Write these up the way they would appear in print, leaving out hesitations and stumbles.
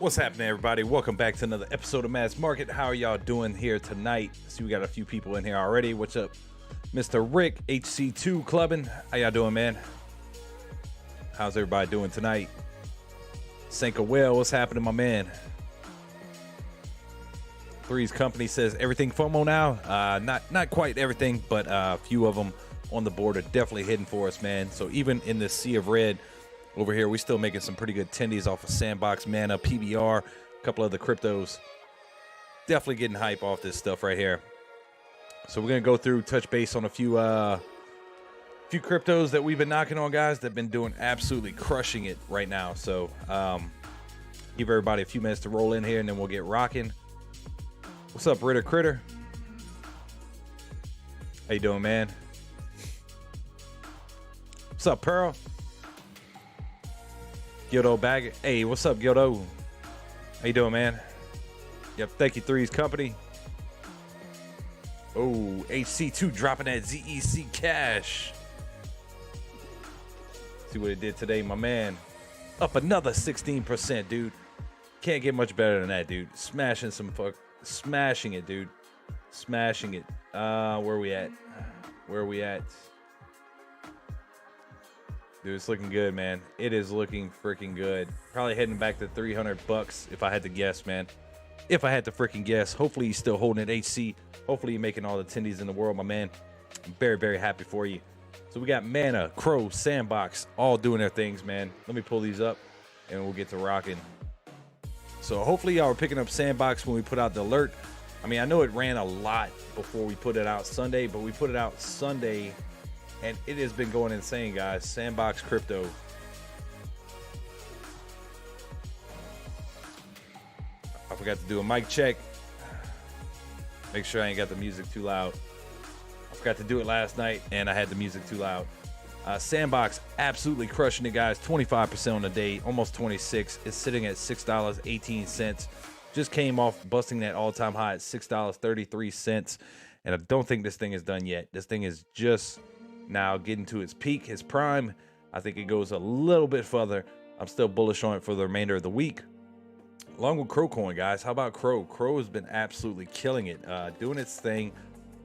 What's happening, everybody? Welcome back to another episode of Mass Market. How are y'all doing here tonight? See, we got a few people in here already. What's up, Mr. Rick, HC2 clubbing? How y'all doing, man? How's everybody doing tonight? Sanka Well, what's happening, my man? Three's Company says everything FOMO now. Not quite everything, but a few of them on the board are definitely hidden for us, man. So even in this sea of red over here, we still making some pretty good tendies off of Sandbox, Mana, PBR, a couple of the cryptos. Definitely getting hype off this stuff right here. So we're gonna go through, touch base on a few cryptos that we've been knocking on, guys, that have been doing absolutely crushing it right now. So give everybody a few minutes to roll in here, and then we'll get rocking. What's up, Ritter Critter? How you doing, man? What's up, Pearl? Gildo Bag. Hey, what's up, Gildo? How you doing, man? Yep, thank you, Three's Company. Oh, HC2 dropping that ZEC cash. See what it did today, my man. Up another 16%, dude. Can't get much better than that, dude. Smashing it, dude. Smashing it. Where we at? Dude, it's looking good, man. It is looking freaking good. Probably heading back to 300 bucks if I had to guess, man. If I had to freaking guess. Hopefully you're still holding it, HC. Hopefully you're making all the tendies in the world, my man. I'm very, very happy for you. So we got Mana, Crow, Sandbox, all doing their things, man. Let me pull these up and we'll get to rocking. So hopefully y'all are picking up Sandbox when we put out the alert. I mean, I know it ran a lot before we put it out Sunday, but we put it out Sunday and it has been going insane, guys. Sandbox Crypto. I forgot to do a mic check. Make sure I ain't got the music too loud. I forgot to do it last night and I had the music too loud. Sandbox absolutely crushing it, guys. 25% on the day, almost 26. It's sitting at $6.18. Just came off busting that all-time high at $6.33. And I don't think this thing is done yet. This thing is just now getting to its peak, its prime. I think it goes a little bit further. I'm still bullish on it for the remainder of the week. Along with Crow Coin, guys. How about Crow? Crow has been absolutely killing it, doing its thing,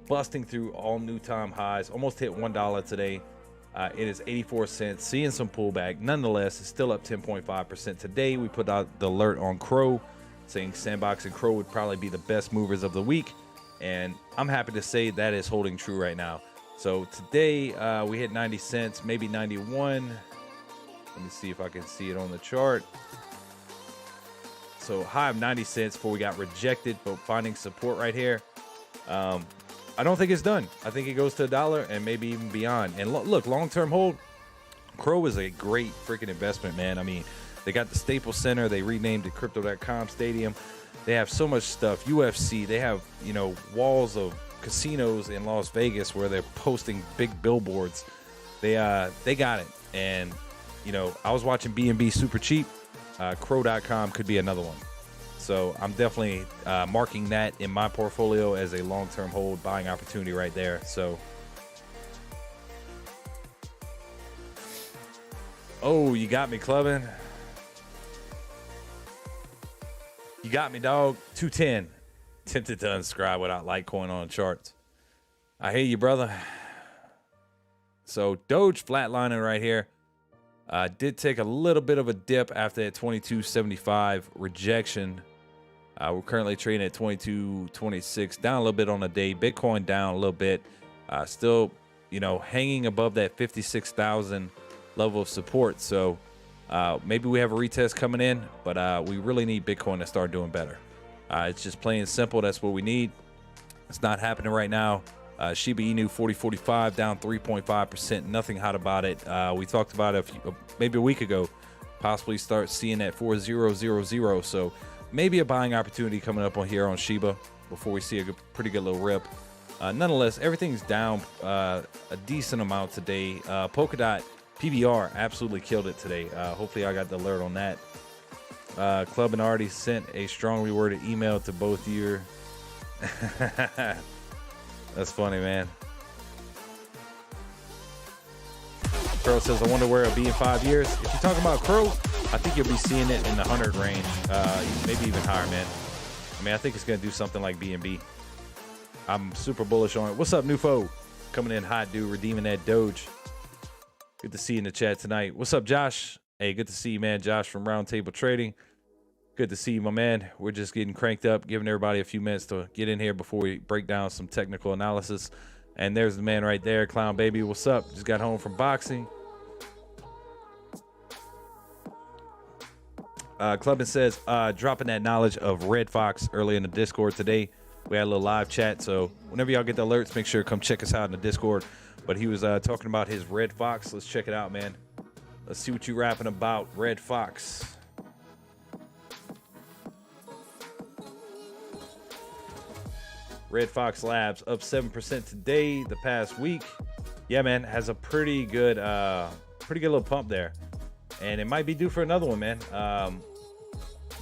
busting through all new time highs. Almost hit $1 today. It is 84 cents, seeing some pullback. Nonetheless, it's still up 10.5% today. We put out the alert on Crow, saying Sandbox and Crow would probably be the best movers of the week. And I'm happy to say that is holding true right now. So today we hit 90 cents, maybe 91. Let me see if I can see it on the chart. So high of 90 cents before we got rejected, but finding support right here. I don't think it's done. I think it goes to $1 and maybe even beyond. And look, long-term hold, Crow is a great freaking investment, man. I mean, they got the Staples Center. They renamed it Crypto.com Stadium. They have so much stuff. UFC. They have, you know, walls of casinos in Las Vegas where they're posting big billboards. They got it. And, you know, I was watching B&B Super Cheap. Crow.com could be another one. So I'm definitely marking that in my portfolio as a long-term hold buying opportunity right there. So, oh, you got me, clubbing. You got me, dog. 210. Tempted to unsubscribe without Litecoin on the charts. I hear you, brother. So Doge flatlining right here. Did take a little bit of a dip after that 22.75 rejection. We're currently trading at 22.26, down a little bit on the day. Bitcoin down a little bit. Still, you know, hanging above that 56,000 level of support. So maybe we have a retest coming in, but we really need Bitcoin to start doing better. It's just plain and simple. That's what we need. It's not happening right now. Shiba Inu 40.45 down 3.5%. Nothing hot about it. We talked about it maybe a week ago. Possibly start seeing that 4000. So maybe a buying opportunity coming up on here on Shiba before we see a pretty good little rip. Nonetheless, everything's down a decent amount today. Polkadot PBR absolutely killed it today. Hopefully I got the alert on that. Club and already sent a strongly worded email to both your That's funny, man. Crow says, I wonder where it'll be in 5 years. If you're talking about Crow, I think you'll be seeing it in the 100 range, maybe even higher, man. I mean, I think it's going to do something like BNB. I'm super bullish on it. What's up, Nufo? Coming in hot, dude, redeeming that Doge. Good to see you in the chat tonight. What's up, Josh? Hey, good to see you, man. Josh from Roundtable Trading. Good to see you, my man. We're just getting cranked up, giving everybody a few minutes to get in here before we break down some technical analysis. And there's the man right there, Clown Baby. What's up? Just got home from boxing. Clubbin says, dropping that knowledge of Red Fox early in the Discord today. We had a little live chat, so whenever y'all get the alerts, make sure to come check us out in the Discord. But he was talking about his Red Fox. Let's check it out, man. Let's see what you're rapping about, Red Fox. Red Fox Labs up 7% today, the past week. Yeah, man, has a pretty good little pump there. And it might be due for another one, man.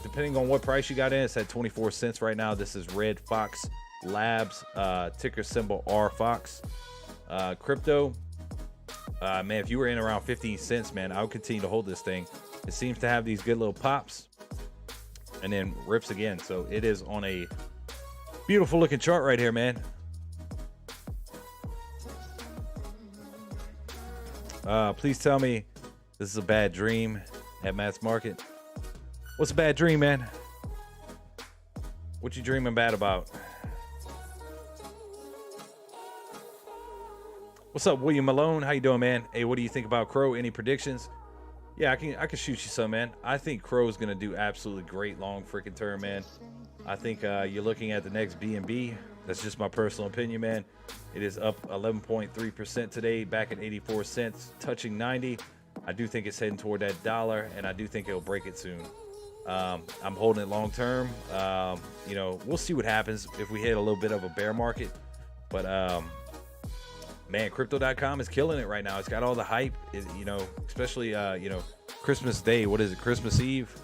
Depending on what price you got in, it's at 24 cents right now. This is Red Fox Labs, ticker symbol RFOX. Crypto, man, if you were in around 15 cents, man, I would continue to hold this thing. It seems to have these good little pops and then rips again. So it is on a beautiful looking chart right here, man. Please tell me this is a bad dream at mass market. What's a bad dream, man? What you dreaming bad about? What's up, William Malone? How you doing, man? Hey, what do you think about Crow? Any predictions? Yeah, I can shoot you some, man. I think Crow's gonna do absolutely great long freaking term, man. I think you're looking at the next BNB. That's just my personal opinion, man. It is up 11.3% today, back at 84 cents, touching 90. I do think it's heading toward that dollar, and I do think it'll break it soon. I'm holding it long term. You know, we'll see what happens if we hit a little bit of a bear market. But man, crypto.com is killing it right now. It's got all the hype, you know, especially you know, Christmas Day. What is it? Christmas Eve.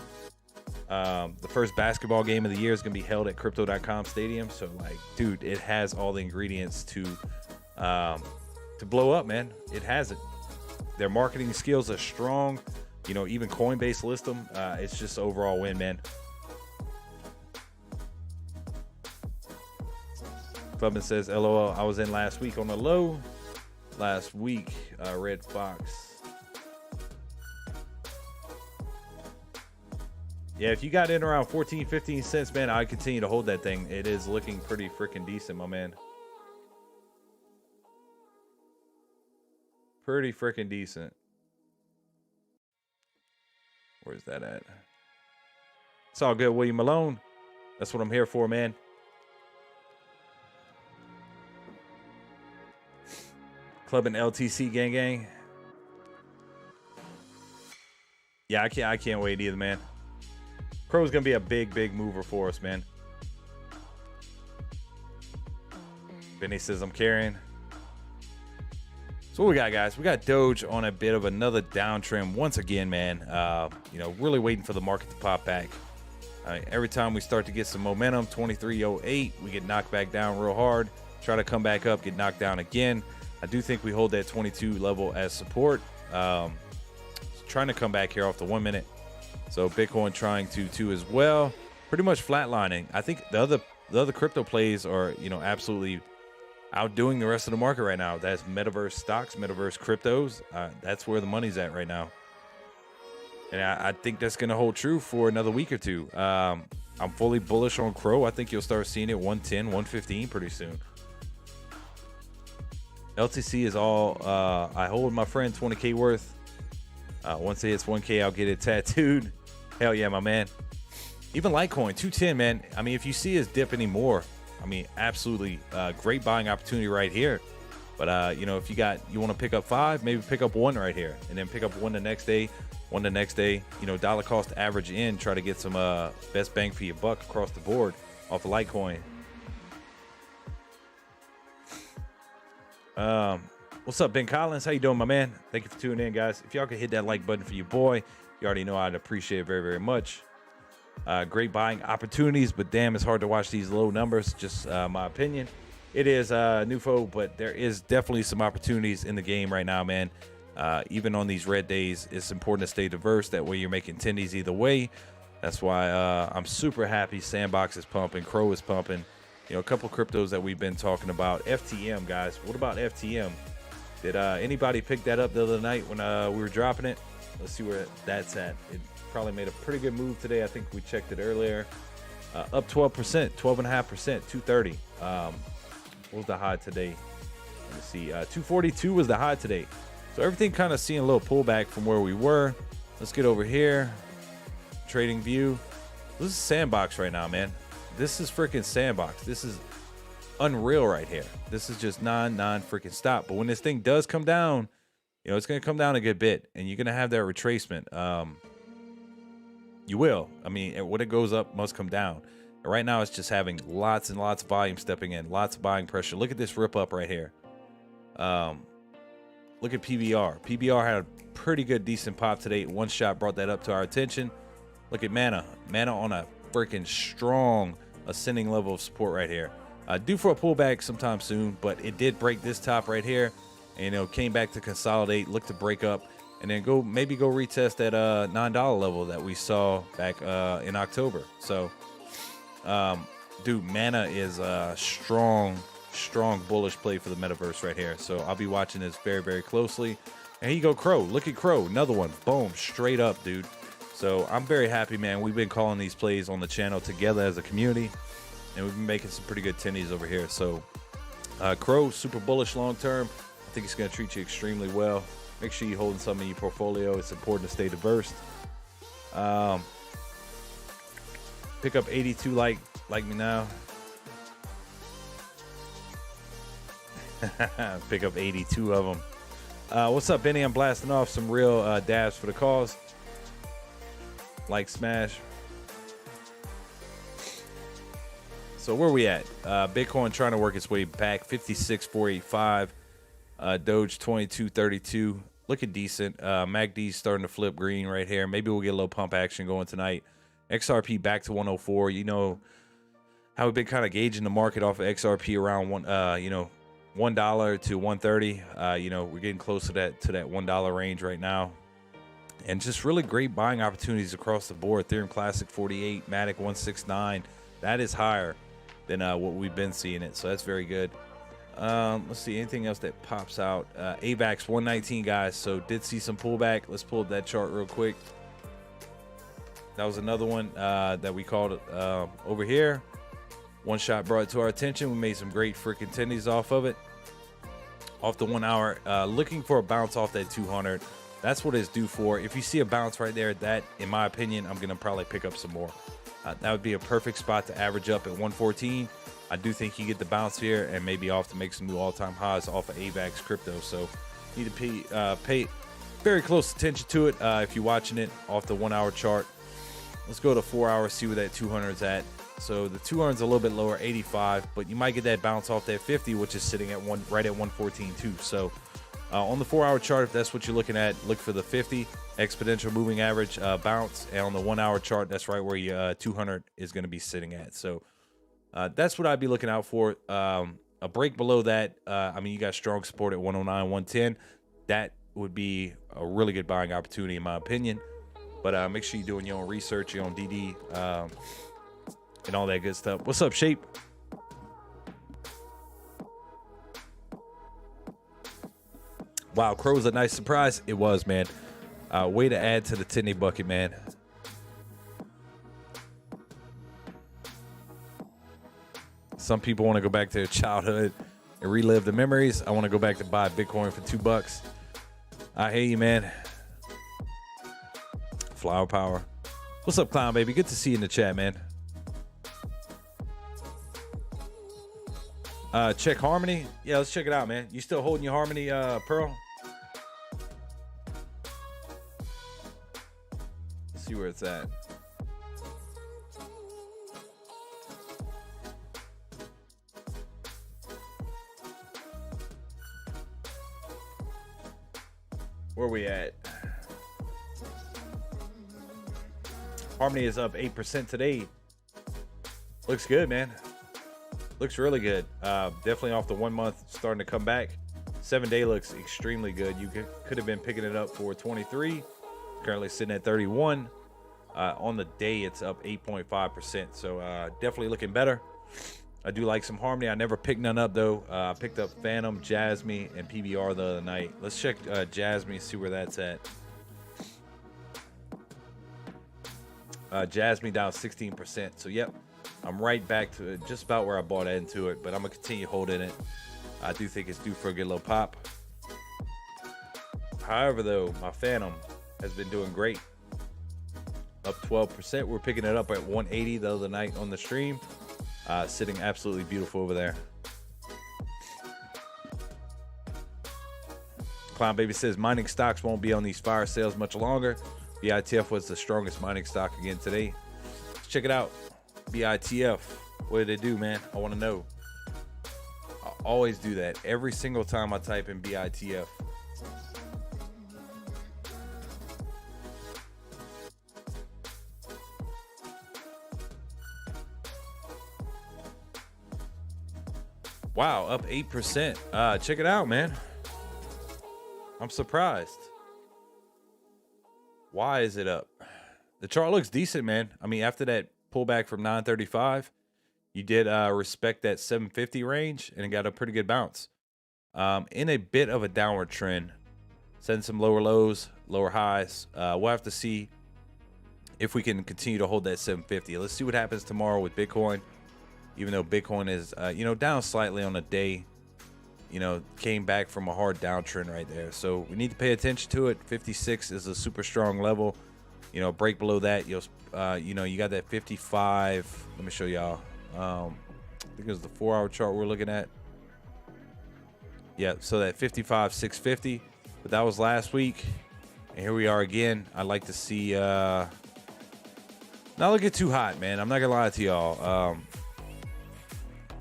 The first basketball game of the year is going to be held at crypto.com stadium. So like, dude, it has all the ingredients to blow up, man. It has it. Their marketing skills are strong. You know, even Coinbase list them. It's just overall win, man. Clubman says, LOL, I was in last week on the low. Last week, Red Fox. Yeah, if you got in around 14, 15 cents, man, I'd continue to hold that thing. It is looking pretty freaking decent, my man. Pretty freaking decent. Where's that at? It's all good, William Malone. That's what I'm here for, man. Club and LTC gang. Yeah, I can't wait either, man. Crow's gonna be a big mover for us, man. Benny says I'm carrying. So what we got, guys? We got Doge on a bit of another downtrend once again, man. You know, really waiting for the market to pop back. Every time we start to get some momentum, 23.08, we get knocked back down real hard. Try to come back up, get knocked down again. I do think we hold that 22 level as support. Trying to come back here off the 1 minute. So Bitcoin trying to too as well. Pretty much flatlining. I think the other crypto plays are, you know, absolutely outdoing the rest of the market right now. That's metaverse stocks, metaverse cryptos. That's where the money's at right now. And I think that's going to hold true for another week or two. I'm fully bullish on Crow. I think you'll start seeing it 110, 115 pretty soon. LTC is all, I hold my friend 20K worth. Once it hits 1K, I'll get it tattooed. Hell yeah, my man. Even Litecoin, 210, man. I mean, if you see us dip anymore, I mean, absolutely great buying opportunity right here. But, you know, if you want to pick up 5, maybe pick up 1 right here. And then pick up 1 the next day, 1 the next day. You know, dollar cost average in. Try to get some best bang for your buck across the board off of Litecoin. What's up, Ben Collins? How you doing, my man? Thank you for tuning in, guys. If y'all could hit that like button for your boy, you already know I'd appreciate it very, very much. Great buying opportunities, but damn, it's hard to watch these low numbers. Just my opinion. It is Nufo, but there is definitely some opportunities in the game right now, man. Even on these red days, it's important to stay diverse. That way you're making tendies either way. That's why I'm super happy Sandbox is pumping, Crow is pumping. You know, a couple cryptos that we've been talking about. FTM, guys. What about FTM? Did anybody pick that up the other night when we were dropping it? Let's see where that's at. It probably made a pretty good move today. I think we checked it earlier. Up 12%, 12.5%, 230. What was the high today? Let me see. 242 was the high today. So everything kind of seeing a little pullback from where we were. Let's get over here. Trading view. This is Sandbox right now, man. This is freaking Sandbox. This is unreal right here. This is just non freaking stop. But when this thing does come down, you know, it's going to come down a good bit, and you're going to have that retracement. You will. I mean, when it goes up, must come down. And right now, it's just having lots and lots of volume stepping in, lots of buying pressure. Look at this rip up right here. Look at PBR. PBR had a pretty good, decent pop today. One shot brought that up to our attention. Look at Mana. Mana on a freaking strong ascending level of support right here. Due for a pullback sometime soon, but it did break this top right here. And, you know, came back to consolidate, look to break up, and then maybe go retest that $9 level that we saw back in October. So, dude, Mana is a strong bullish play for the metaverse right here. So I'll be watching this very, very closely. And here you go, Crow. Look at Crow. Another one. Boom. Straight up, dude. So I'm very happy, man. We've been calling these plays on the channel together as a community, and we've been making some pretty good tendies over here. So Crow, super bullish long term. I think it's going to treat you extremely well. Make sure you're holding some in your portfolio. It's important to stay diverse. Pick up 82 like me now. Pick up 82 of them. What's up, Benny? I'm blasting off some real dabs for the cause. Like, smash. So where we at? Bitcoin trying to work its way back. 56,485. Doge 2232. Looking decent. MACD's starting to flip green right here. Maybe we'll get a little pump action going tonight. XRP back to 104. You know how we've been kind of gauging the market off of XRP around $1 to 130. You know, we're getting close to that $1 range right now. And just really great buying opportunities across the board. Ethereum Classic 48, Matic 169. That is higher than what we've been seeing it. So that's very good. Let's see anything else that pops out. Avax 119, guys. So did see some pullback. Let's pull up that chart real quick. That was another one that we called over here. One shot brought it to our attention. We made some great freaking tendies off of it. Off the 1 hour. Looking for a bounce off that 200. That's what it's due for. If you see a bounce right there, that, in my opinion, I'm going to probably pick up some more. That would be a perfect spot to average up at 114. I do think you get the bounce here and maybe off to make some new all-time highs off of Avax crypto. So need to pay very close attention to it if you're watching it off the 1 hour chart. Let's go to 4 hours, see where that 200 is at. So the 200 is a little bit lower, 85, but you might get that bounce off that 50, which is sitting at right at 114 too. So on the 4 hour chart, if that's what you're looking at, look for the 50 exponential moving average bounce. And on the 1 hour chart, that's right where your 200 is going to be sitting at. So that's what I'd be looking out for. A break below that, I mean, you got strong support at 109, 110. That would be a really good buying opportunity, in my opinion. But make sure you're doing your own research, your own DD, and all that good stuff. What's up, Shape? Wow, Crow's a nice surprise. It was, man. Way to add to the Tinny bucket, man. Some people want to go back to their childhood and relive the memories. I want to go back to buy Bitcoin for $2. I hear you, man. Flower power. What's up, Clown Baby? Good to see you in the chat, man. Check Harmony. Yeah, let's check it out, man. You still holding your Harmony, Pearl? Let's see where it's at. Where we at? Harmony is up 8% today. Looks good, man. Looks really good. Definitely off the 1 month, starting to come back. 7-day looks extremely good. You could have been picking it up for 23. Currently sitting at 31. On the day, it's up 8.5%. So definitely looking better. I do like some Harmony. I never picked none up though. I picked up Phantom, Jasmine, and PBR the other night. Let's check Jasmine, see where that's at. Jasmine down 16%. So yep, I'm right back to just about where I bought into it, but I'm gonna continue holding it. I do think it's due for a good little pop. However though, my Phantom has been doing great. Up 12%. We're picking it up at 180 the other night on the stream. Sitting absolutely beautiful over there. Clown Baby says mining stocks won't be on these fire sales much longer. BITF was the strongest mining stock again today. Let's check it out. BITF. What did they do, man? I want to know. I always do that every single time I type in BITF. Wow, up 8%. Check it out, man. I'm surprised. Why is it up? The chart looks decent, man. I mean, after that pullback from 935, you did respect that 750 range and it got a pretty good bounce. In a bit of a downward trend, setting some lower lows, lower highs. We'll have to see if we can continue to hold that 750. Let's see what happens tomorrow with Bitcoin. Even though Bitcoin is, down slightly on a day, came back from a hard downtrend right there. So we need to pay attention to it. 56 is a super strong level. Break below that, you got that 55. Let me show y'all. I think it was the 4-hour chart we're looking at. Yeah, so that 55, 650. But that was last week. And here we are again. I'd like to see, not looking too hot, man. I'm not going to lie to y'all.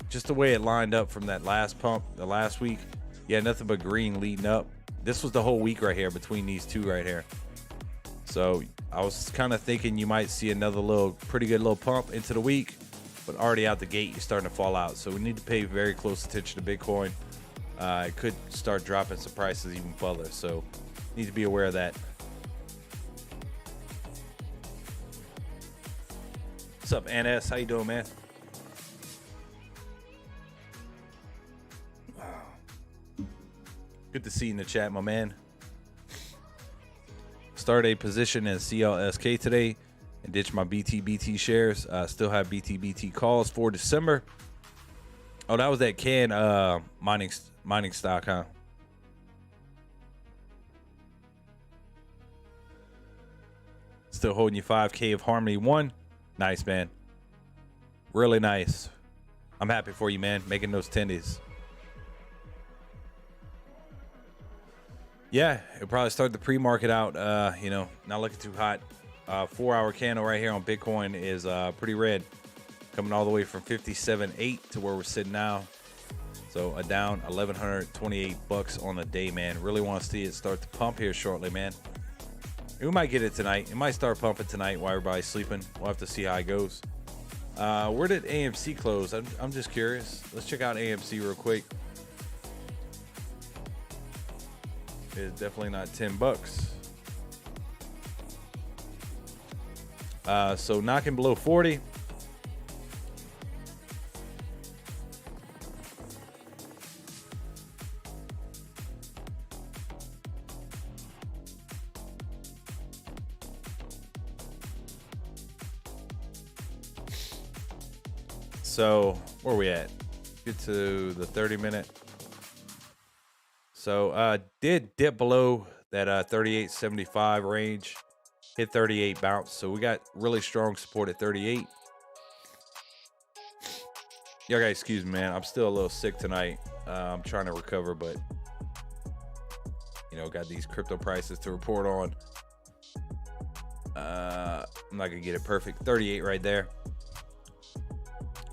Just the way it lined up from that last pump, the last week. Yeah, nothing but green leading up. This was the whole week right here between these two right here. So I was kind of thinking you might see another pretty good little pump into the week, but already out the gate, you're starting to fall out. So we need to pay very close attention to Bitcoin. It could start dropping some prices even further. So need to be aware of that. What's up, NS? How you doing, man? Good to see you in the chat, my man. Start a position in CLSK today and ditch my BTBT shares. Still have BTBT calls for December. Oh, that was that can mining stock, huh? Still holding you 5K of Harmony 1. Nice, man. Really nice. I'm happy for you, man. Making those tendies. Yeah, it'll probably start the pre-market out, not looking too hot. 4-hour candle right here on Bitcoin is pretty red. Coming all the way from 57.8 to where we're sitting now. So a down $1,128 on the day, man. Really want to see it start to pump here shortly, man. We might get it tonight. It might start pumping tonight while everybody's sleeping. We'll have to see how it goes. Where did AMC close? I'm just curious. Let's check out AMC real quick. It's definitely not $10. So knocking below 40. So where are we at? Get to the 30-minute. So did dip below that 38.75 range, hit 38, bounce. So we got really strong support at 38. Y'all guys, excuse me, man. I'm still a little sick tonight. I'm trying to recover, but got these crypto prices to report on. I'm not gonna get it perfect. 38 right there.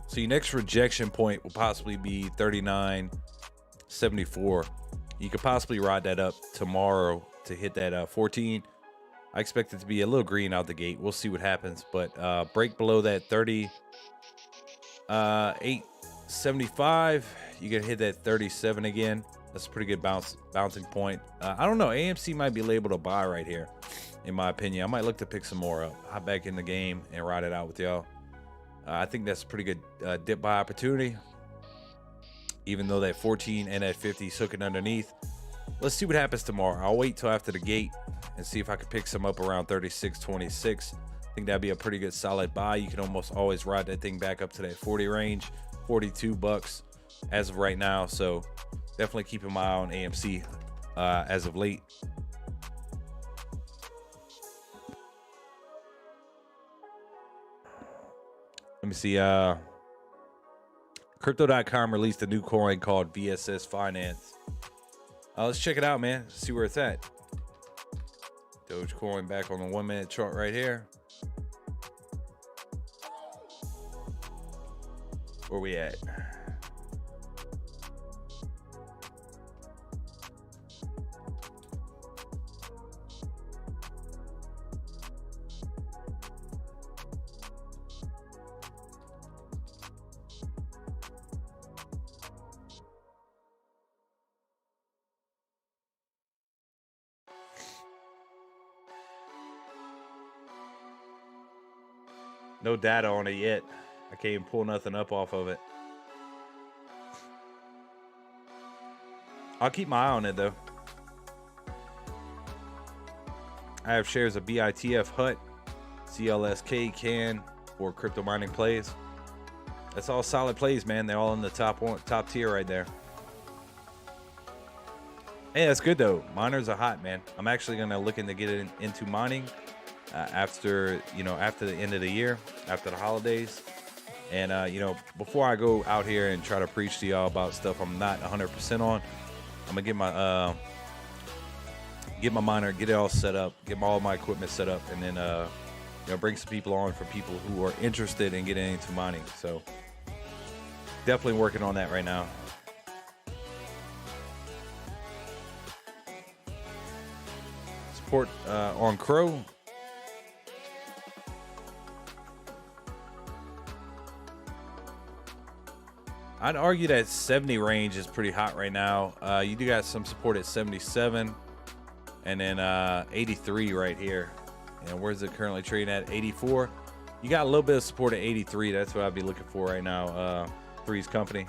So your next rejection point will possibly be 39.74. You could possibly ride that up tomorrow to hit that 14. I expect it to be a little green out the gate. We'll see what happens, but break below that 38.75. You can hit that 37 again. That's a pretty good bouncing point. I don't know. AMC might be labeled a buy right here, in my opinion. I might look to pick some more up, hop back in the game, and ride it out with y'all. I think that's a pretty good dip buy opportunity, even though that 14 and that 50 is hooking underneath. Let's see what happens tomorrow. I'll wait till after the gate and see if I can pick some up around 36.26. I think that'd be a pretty good solid buy. You can almost always ride that thing back up to that 40 range, 42 bucks as of right now. So definitely keeping my eye on AMC as of late. Let me see. Crypto.com released a new coin called VSS Finance. Let's check it out, man. See where it's at. Dogecoin back on the 1 minute chart right here. Where we at? No data on it yet. I can't even pull nothing up off of it. I'll keep my eye on it though. I have shares of BITF, HUT, CLSK, CAN, or crypto mining plays. That's all solid plays, man. They're all in the top tier right there. Hey, that's good though. Miners are hot, man. I'm actually gonna look into getting into mining after the end of the year, after the holidays. And before I go out here and try to preach to y'all about stuff I'm not 100% on, I'm gonna get my miner, get it all set up, get all my equipment set up, and then bring some people on for people who are interested in getting into mining. So definitely working on that right now. Support on Crow. I'd argue that 70 range is pretty hot right now. You do got some support at 77, and then 83 right here. And where's it currently trading at? 84. You got a little bit of support at 83. That's what I'd be looking for right now. Three's company.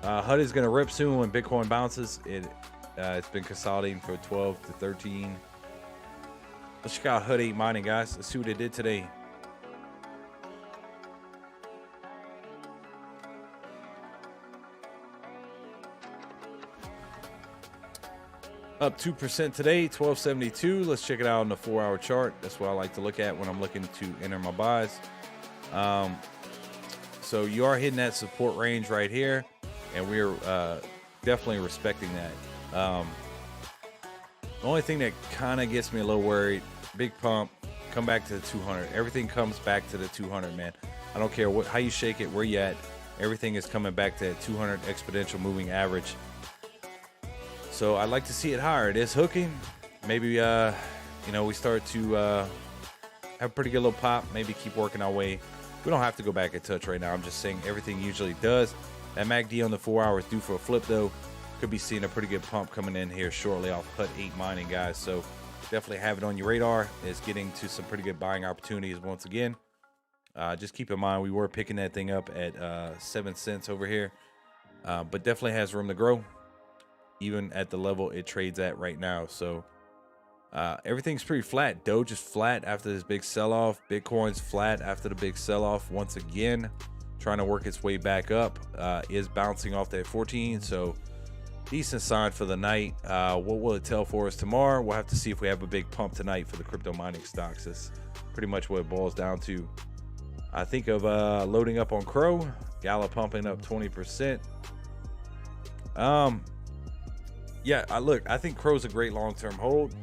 HUD is going to rip soon when Bitcoin bounces. It's been consolidating for 12 to 13. Let's check out HUD 8 mining, guys. Let's see what it did today. Up 2% today, 1272. Let's check it out on the 4-hour chart. That's what I like to look at when I'm looking to enter my buys. So you are hitting that support range right here, and we're definitely respecting that. The only thing that kind of gets me a little worried, big pump, come back to the 200. Everything comes back to the 200, man. I don't care how you shake it, where you at. Everything is coming back to that 200 exponential moving average. So I'd like to see it higher. It is hooking. Maybe, we start to have a pretty good little pop. Maybe keep working our way. We don't have to go back and touch right now. I'm just saying everything usually does. That MACD on the 4 hours due for a flip, though. Could be seeing a pretty good pump coming in here shortly off HUD 8 mining, guys. So definitely have it on your radar. It's getting to some pretty good buying opportunities once again. Just keep in mind, we were picking that thing up at 7 cents over here. But definitely has room to grow, even at the level it trades at right now. So everything's pretty flat. Doge is flat after this big sell-off. Bitcoin's flat after the big sell-off once again, trying to work its way back up. Is bouncing off that 14, so decent sign for the night. What will it tell for us tomorrow? We'll have to see if we have a big pump tonight for the crypto mining stocks. That's pretty much what it boils down to. I think of loading up on Crow. Gala pumping up 20%. Yeah, I think Crow's a great long-term hold.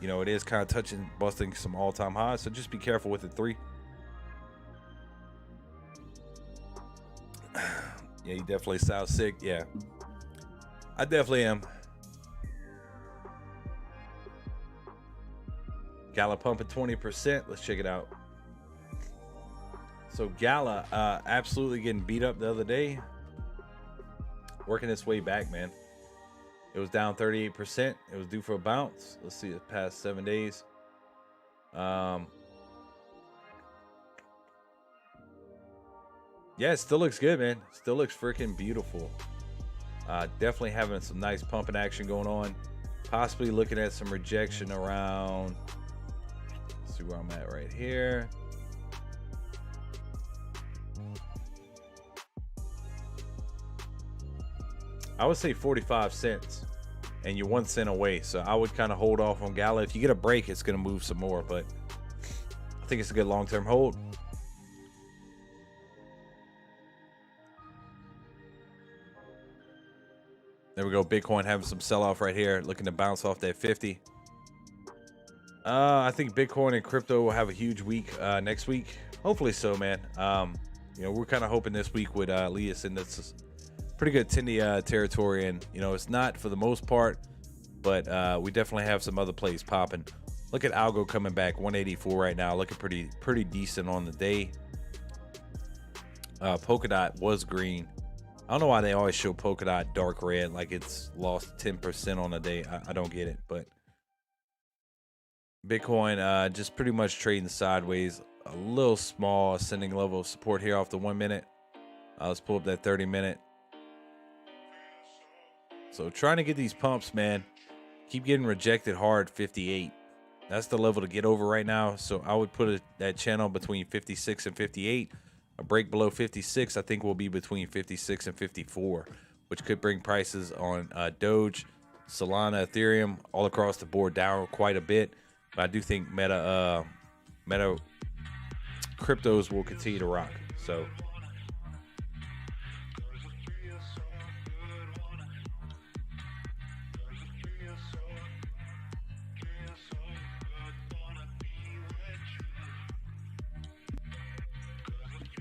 It is kind of busting some all-time highs, so just be careful with the 3. Yeah, you definitely sound sick. Yeah, I definitely am. Gala pumping 20%. Let's check it out. So Gala absolutely getting beat up the other day. working its way back, man. It was down 38%. It was due for a bounce. Let's see the past 7 days. Yeah, it still looks good, man. Still looks freaking beautiful. Definitely having some nice pumping action going on. Possibly looking at some rejection around. Let's see where I'm at right here. I would say 45 cents, and you're 1 cent away. So I would kind of hold off on Gala. If you get a break, it's going to move some more, but I think it's a good long-term hold. There we go. Bitcoin having some sell-off right here, looking to bounce off that 50. I think Bitcoin and crypto will have a huge week next week. Hopefully so, man. You know, we're kind of hoping this week would lead us into this pretty good Tindy territory, and you know, it's not for the most part, but we definitely have some other plays popping. Look at Algo coming back 184 right now, looking pretty decent on the day. Polkadot was green. I don't know why they always show Polkadot dark red, like it's lost 10% on the day. I don't get it, but Bitcoin just pretty much trading sideways. A little small ascending level of support here off the 1 minute. Let's pull up that 30-minute. So trying to get these pumps, man. Keep getting rejected hard. 58. That's the level to get over right now. So I would put that channel between 56 and 58. A break below 56, I think, will be between 56 and 54, which could bring prices on Doge, Solana, Ethereum, all across the board down quite a bit. But I do think Meta cryptos will continue to rock. So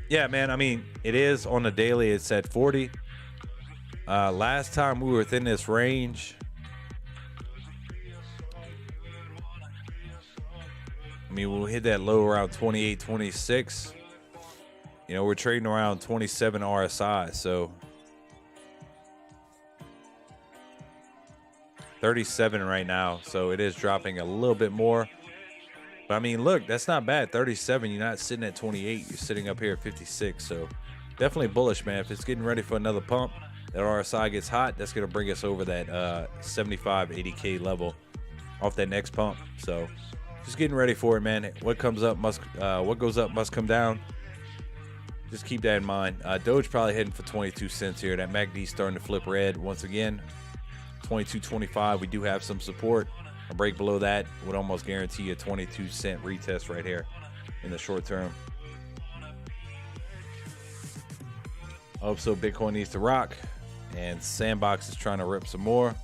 yeah, man. I mean, it is on the daily. It's at 40. Last time we were within this range, I mean, we'll hit that low around 28, 26. You know, we're trading around 27 RSI, so 37 right now. So it is dropping a little bit more. But I mean, look, that's not bad. 37, you're not sitting at 28. You're sitting up here at 56. So definitely bullish, man. If it's getting ready for another pump, that RSI gets hot, that's going to bring us over that 75, 80K level off that next pump. So just getting ready for it, man. What comes up must, what goes up must come down. Just keep that in mind. Doge probably heading for 22 cents here. That MACD starting to flip red once again. 22.25. We do have some support. A break below that would almost guarantee a 22 cent retest right here in the short term. Hope so. Bitcoin needs to rock, and Sandbox is trying to rip some more.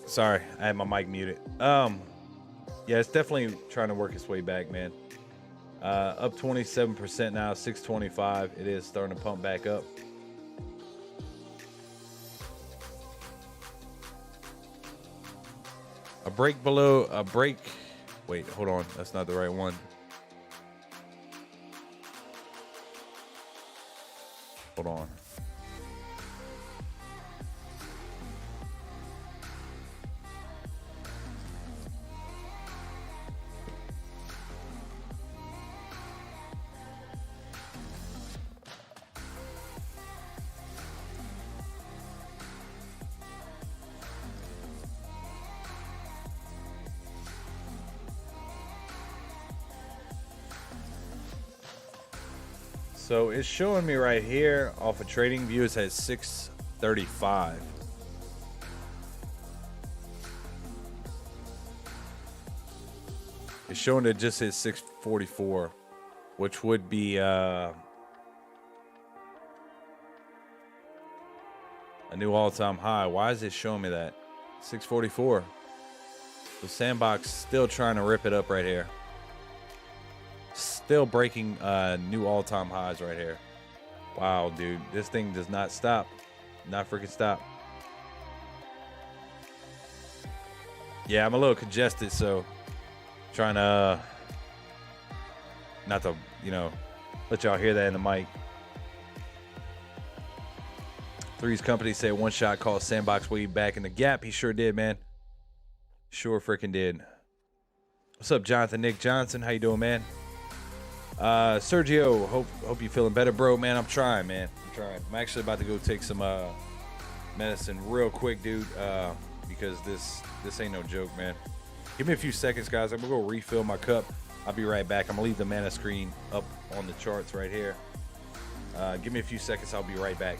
Sorry, I had my mic muted. Yeah, it's definitely trying to work its way back, man. Up 27% now, 625. It is starting to pump back up. A break below a break. Wait, hold on. That's not the right one. Hold on. So it's showing me right here off of Trading View, it's at 635. It's showing it just hit 644, which would be a new all-time high. Why is it showing me that? 644. The Sandbox still trying to rip it up right here. Still breaking new all-time highs right here. Wow, dude. This thing does not stop. Not freaking stop. Yeah, I'm a little congested, so trying to not to, let y'all hear that in the mic. Three's company said one shot called Sandbox way back in the gap. He sure did, man. Sure freaking did. What's up, Jonathan? Nick Johnson, how you doing, man? Sergio, hope you feeling better, bro. Man, I'm trying, man. I'm trying. I'm actually about to go take some medicine real quick, dude. Because this ain't no joke, man. Give me a few seconds, guys. I'm gonna go refill my cup. I'll be right back. I'm gonna leave the mana screen up on the charts right here. Give me a few seconds. I'll be right back.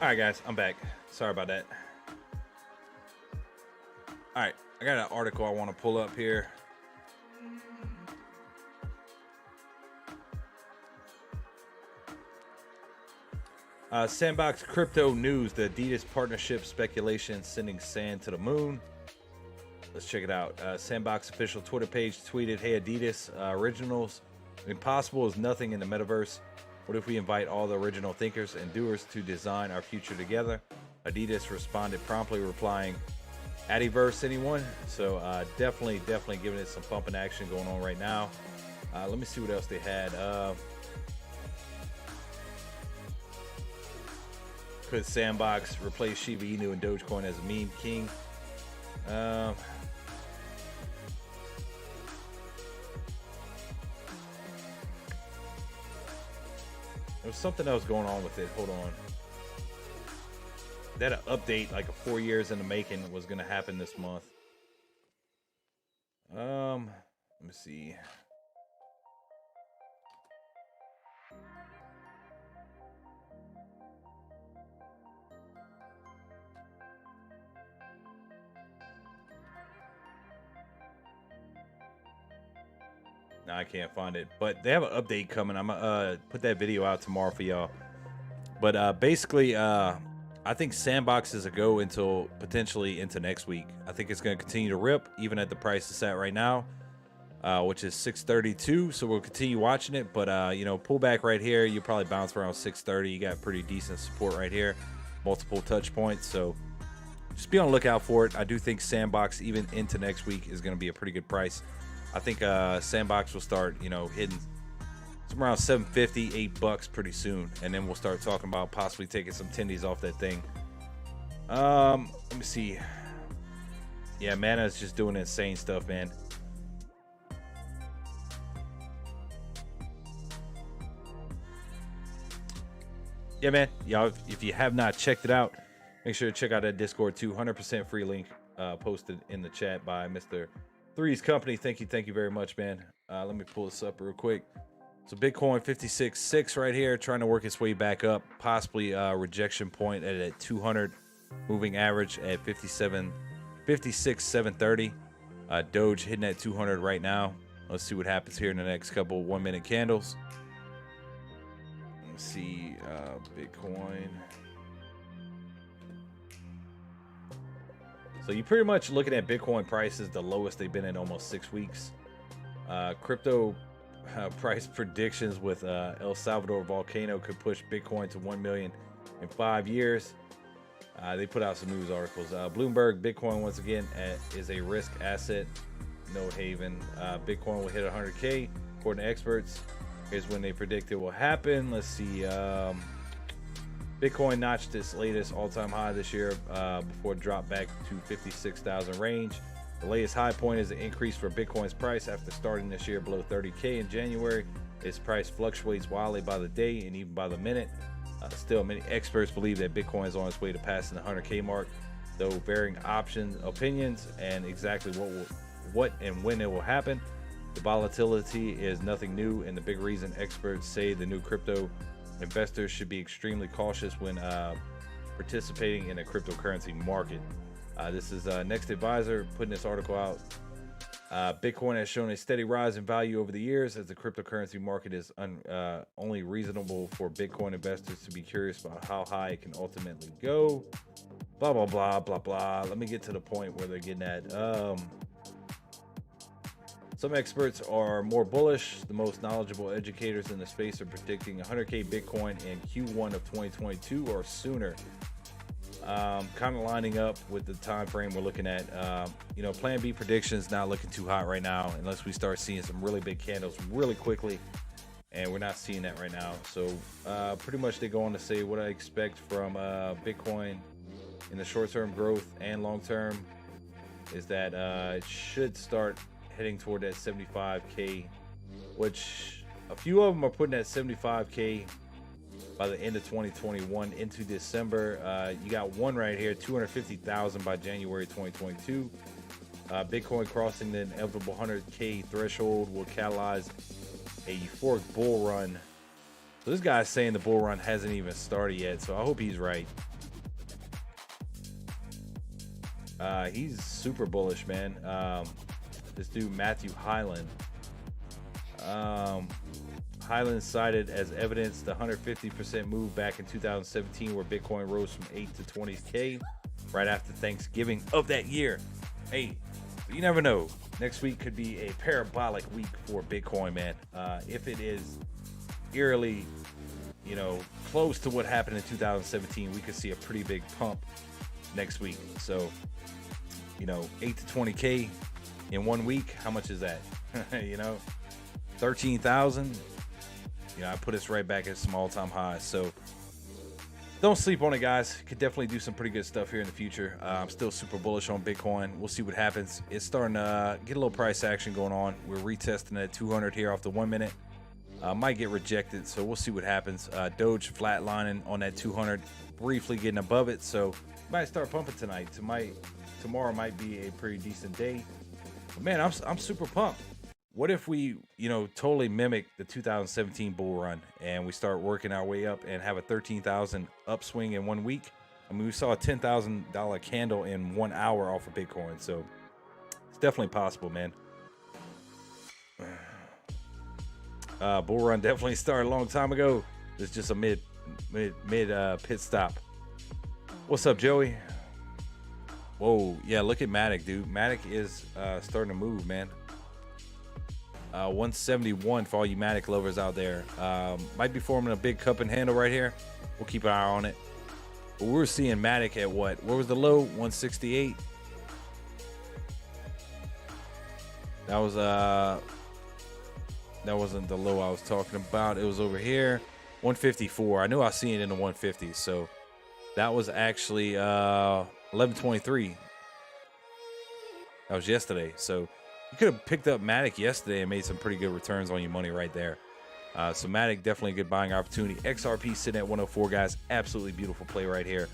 All right, guys, I'm back. Sorry about that. All right, I got an article I want to pull up here. Sandbox crypto news: the Adidas partnership speculation sending sand to the moon. Let's check it out. Sandbox official Twitter page tweeted, "Hey Adidas originals, impossible is nothing in the metaverse. What if we invite all the original thinkers and doers to design our future together?" Adidas responded promptly, replying, "Adiverse anyone?" So definitely giving it some pumping action going on right now. Let me see what else they had. Could Sandbox replace Shiba Inu and Dogecoin as a meme king? There was something else going on with it. Hold on. That an update like 4 years in the making was going to happen this month. Let me see. No, I can't find it, but they have an update coming. I'm gonna put that video out tomorrow for y'all. But basically, I think Sandbox is a go until potentially into next week. I think it's going to continue to rip, even at the price it's at right now, which is 632. So we'll continue watching it. But you know, pullback right here, you probably bounce around 630. You got pretty decent support right here, multiple touch points. So just be on the lookout for it. I do think Sandbox, even into next week, is going to be a pretty good price. I think Sandbox will start, you know, hitting somewhere around 750, $8 pretty soon, and then we'll start talking about possibly taking some tendies off that thing. Let me see. Yeah, Mana is just doing insane stuff, man. Yeah, man. Y'all, if you have not checked it out, make sure to check out that Discord too. 100% free link posted in the chat by Mr. Three's Company. Thank you very much, man. Let me pull this up real quick. So Bitcoin 56.6 right here, trying to work its way back up, possibly rejection point at 200, moving average at 56.730. Doge hitting at 200 right now. Let's see what happens here in the next couple 1 minute candles. Let's see, Bitcoin. So you're pretty much looking at Bitcoin prices, the lowest they've been in almost 6 weeks. Crypto price predictions with El Salvador volcano could push Bitcoin to 1 million in 5 years. They put out some news articles. Bloomberg, Bitcoin once again is a risk asset, no haven. Bitcoin will hit 100K according to experts. Here's when they predict it will happen. Let's see. Bitcoin notched its latest all-time high this year before it dropped back to 56,000 range. The latest high point is an increase for Bitcoin's price after starting this year below 30K in January. Its price fluctuates wildly by the day and even by the minute. Still, many experts believe that Bitcoin is on its way to passing the 100K mark, though varying opinions and exactly what and when it will happen. The volatility is nothing new, and the big reason experts say the new crypto investors should be extremely cautious when participating in a cryptocurrency market. This is Next Advisor putting this article out. Bitcoin has shown a steady rise in value over the years as the cryptocurrency market is only reasonable for Bitcoin investors to be curious about how high it can ultimately go. Blah, blah, blah, blah, blah. Let me get to the point where they're getting at. Some experts are more bullish. The most knowledgeable educators in the space are predicting 100K Bitcoin in Q1 of 2022 or sooner. Kind of lining up with the time frame we're looking at. You know, Plan B predictions not looking too hot right now unless we start seeing some really big candles really quickly, and we're not seeing that right now. So pretty much they go on to say what I expect from Bitcoin in the short-term growth and long-term is that it should start heading toward that 75K, which a few of them are putting that 75K by the end of 2021 into December. You got one right here, 250,000 by January 2022. Bitcoin crossing the inevitable 100K threshold will catalyze a euphoric bull run. So this guy's saying the bull run hasn't even started yet, so I hope he's right. He's super bullish, man. This dude Matthew Hyland. Hyland cited as evidence the 150% move back in 2017 where Bitcoin rose from 8 to 20K right after Thanksgiving of that year. Hey, you never know. Next week could be a parabolic week for Bitcoin, man. If it is eerily, close to what happened in 2017, we could see a pretty big pump next week. So, 8 to 20K in 1 week. How much is that? 13,000. I put us right back at some all-time highs. So don't sleep on it, guys. Could definitely do some pretty good stuff here in the future. I'm still super bullish on Bitcoin. We'll see what happens. It's starting to get a little price action going on. We're retesting at 200 here off the 1 minute. Might get rejected, so we'll see what happens. Doge flatlining on that 200, briefly getting above it. So might start pumping tonight. Tomorrow might be a pretty decent day. But man, I'm super pumped. What if we, totally mimic the 2017 bull run and we start working our way up and have a 13,000 upswing in 1 week? I mean, we saw a $10,000 candle in 1 hour off of Bitcoin, so it's definitely possible, man. Bull run definitely started a long time ago. It's just a mid pit stop. What's up, Joey? Whoa, yeah, look at Matic, dude. Matic is starting to move, man. 171 for all you Matic lovers out there. Might be forming a big cup and handle right here. We'll keep an eye on it. But we're seeing Matic at what? Where was the low? 168. That wasn't the low I was talking about. It was over here. 154. I knew I was seeing it in the 150s. So that was actually 1123. That was yesterday. So you could have picked up Matic yesterday and made some pretty good returns on your money right there. So Matic, definitely a good buying opportunity. XRP sitting at 104, guys. Absolutely beautiful play right here.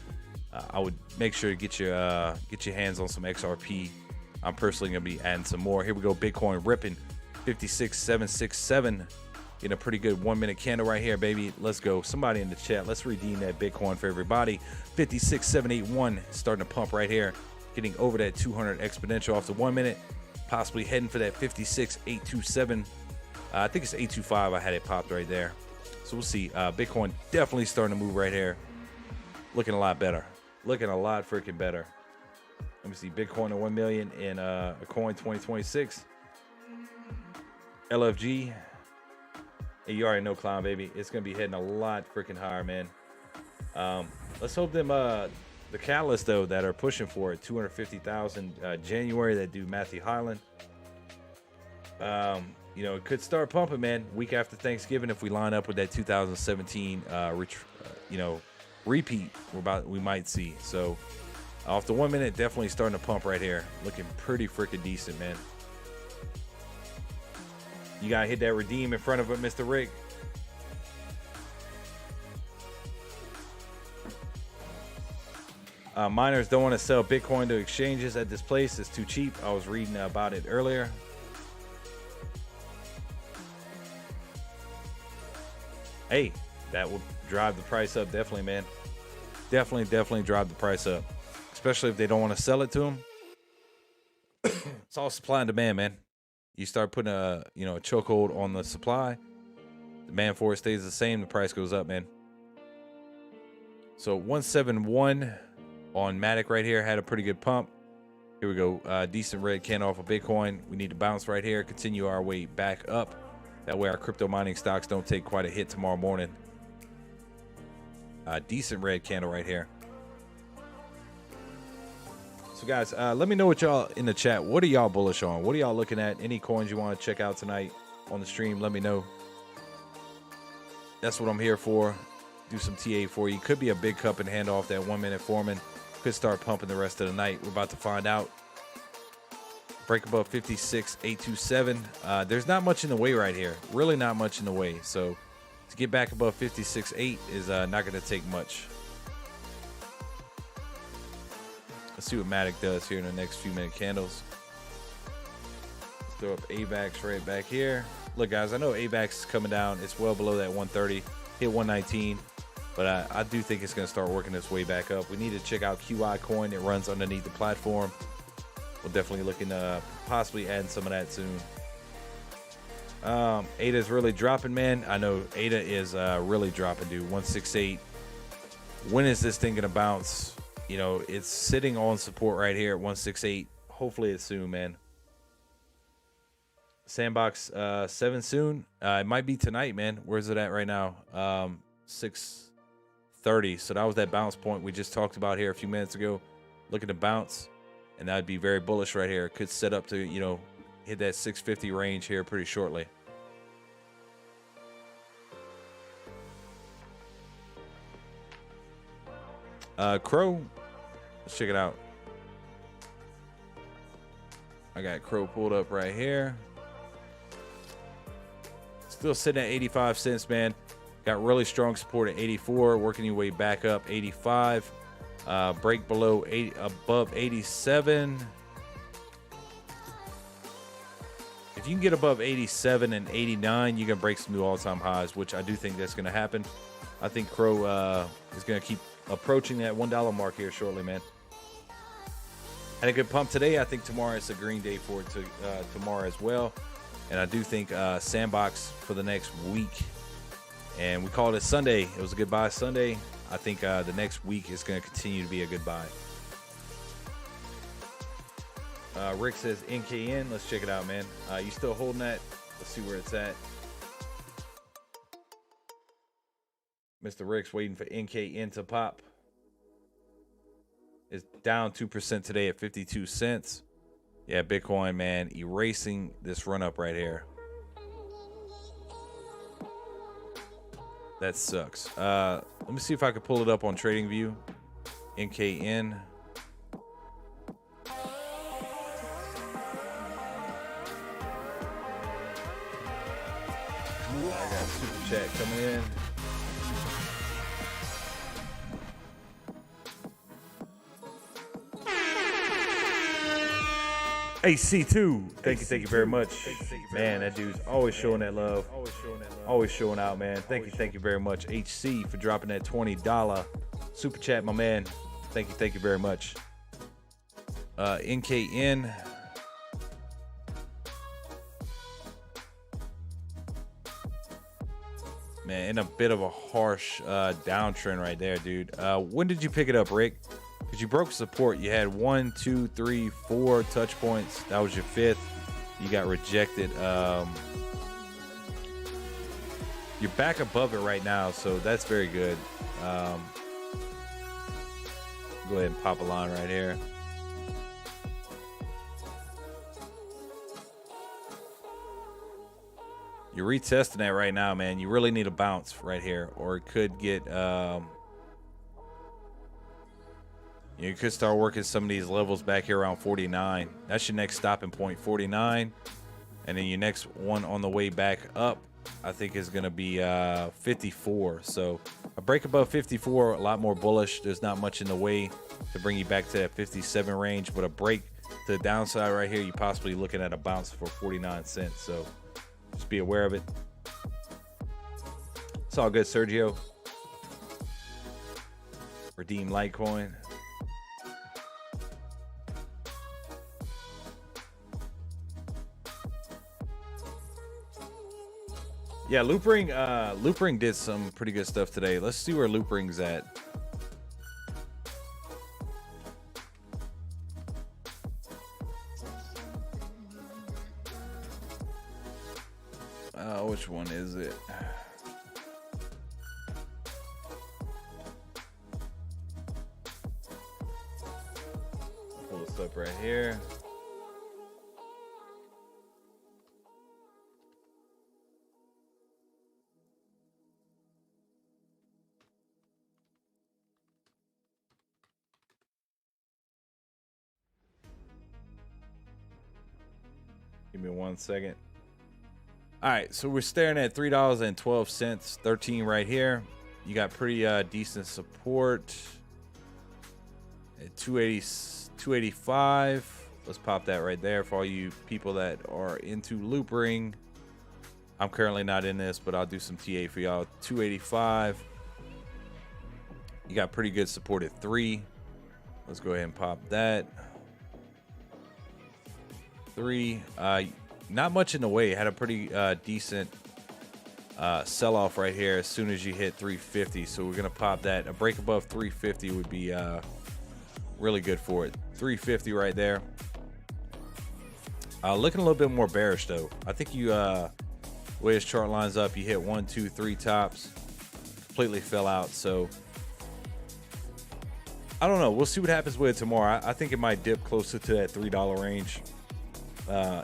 I would make sure to get your hands on some XRP. I'm personally going to be adding some more. Here we go. Bitcoin ripping 56,767. Getting a pretty good 1 minute candle right here, baby. Let's go. Somebody in the chat. Let's redeem that Bitcoin for everybody. 56,781 starting to pump right here. Getting over that 200 exponential off the 1 minute. Possibly heading for that 56,827. I think it's 825. I had it popped right there. So we'll see. Bitcoin definitely starting to move right here. Looking a lot better. Looking a lot freaking better. Let me see. Bitcoin at 1 million in a coin 2026. LFG. Hey, you already know, clown baby. It's gonna be heading a lot freaking higher, man. Let's hope them the catalysts though that are pushing for it. 250,000 January. That dude Matthew Hyland. It could start pumping, man. Week after Thanksgiving, if we line up with that 2017 repeat, we might see. So off the 1 minute, definitely starting to pump right here. Looking pretty freaking decent, man. You gotta hit that redeem in front of it, Mr. Rick. Miners don't want to sell Bitcoin to exchanges at this place. It's too cheap. I was reading about it earlier. Hey, that will drive the price up, definitely, man. Definitely drive the price up, especially if they don't want to sell it to them. It's all supply and demand, man. You start putting a chokehold on the supply, demand for it stays the same, the price goes up, man. So 171 on Matic right here had a pretty good pump. Here we go. Decent red candle off of Bitcoin. We need to bounce right here, continue our way back up. That way our crypto mining stocks don't take quite a hit tomorrow morning. Decent red candle right here. So guys, let me know what y'all in the chat. What are y'all bullish on? What are y'all looking at? Any coins you want to check out tonight on the stream? Let me know. That's what I'm here for. Do some TA for you. Could be a big cup and hand off that 1 minute Foreman. Could start pumping the rest of the night. We're about to find out. Break above 56,827. There's not much in the way right here. Really not much in the way. So to get back above 56.8 is not going to take much. Let's see what Matic does here in the next few minute candles. Let's throw up Avax right back here. Look, guys, I know Avax is coming down. It's well below that 130. Hit 119. but I do think it's going to start working its way back up. We need to check out QI coin. It runs underneath the platform. We're definitely looking to possibly add some of that soon. ADA is really dropping, man. I know ADA is really dropping, dude. 168. When is this thing gonna bounce? You know, it's sitting on support right here at 168. Hopefully it's soon, man. Sandbox 7 soon. It might be tonight, man. Where's it at right now? 6:30. So that was that bounce point we just talked about here a few minutes ago. Looking to bounce, and that'd be very bullish right here. It could set up to, you know, hit that 650 range here pretty shortly. Crow, let's check it out. I got Crow pulled up right here. Still sitting at 85 cents, man. Got really strong support at 84, working your way back up 85. Break below 80, above 87. If you can get above 87 and 89, you can break some new all-time highs, which I do think that's going to happen. I think Crow is going to keep approaching that $1 mark here shortly, man. Had a good pump today. I think tomorrow is a green day for it tomorrow as well. And I do think Sandbox for the next week. And we called it Sunday. It was a good buy Sunday. I think the next week is going to continue to be a good buy. Rick says NKN. Let's check it out, man. You still holding that? Let's see where it's at. Mr. Rick's waiting for NKN to pop. It's down 2% today at 52 cents. Yeah, Bitcoin, man, erasing this run up right here. That sucks. Let me see if I can pull it up on TradingView. NKN. I got super chat coming in. AC2, thank you very much, man. That dude's always showing that love, always showing out, man. Thank you very much, HC, for dropping that $20 super chat, my man. Thank you very much. NKN, man, in a bit of a harsh downtrend right there, dude. When did you pick it up, Rick? Because you broke support. You had 1, 2, 3, 4 touch points. That was your 5th. You got rejected. You're back above it right now, so that's very good. Go ahead and pop a line right here. You're retesting that right now, man. You really need a bounce right here, or it could get... you could start working some of these levels back here around 49. That's your next stopping point, 49. And then your next one on the way back up, I think, is going to be 54. So a break above 54, a lot more bullish. There's not much in the way to bring you back to that 57 range. But a break to the downside right here, you're possibly looking at a bounce for 49 cents. So just be aware of it. It's all good, Sergio. Redeem Litecoin. Yeah, Loopring did some pretty good stuff today. Let's see where Loopring's at. Which one is it? Pull this up right here. Give me 1 second. All right, so we're staring at $3.12, 13 right here. You got pretty decent support at 280, 285. Let's pop that right there for all you people that are into Loopring. I'm currently not in this, but I'll do some TA for y'all. 285. You got pretty good support at 3. Let's go ahead and pop that. 3. Not much in the way. Had a pretty decent sell off right here as soon as you hit 350. So we're gonna pop that. A break above 350 would be really good for it. 350 right there. Looking a little bit more bearish though. I think you way his chart lines up, you hit 1, 2, 3 tops, completely fell out. So I don't know. We'll see what happens with it tomorrow. I think it might dip closer to that $3 range.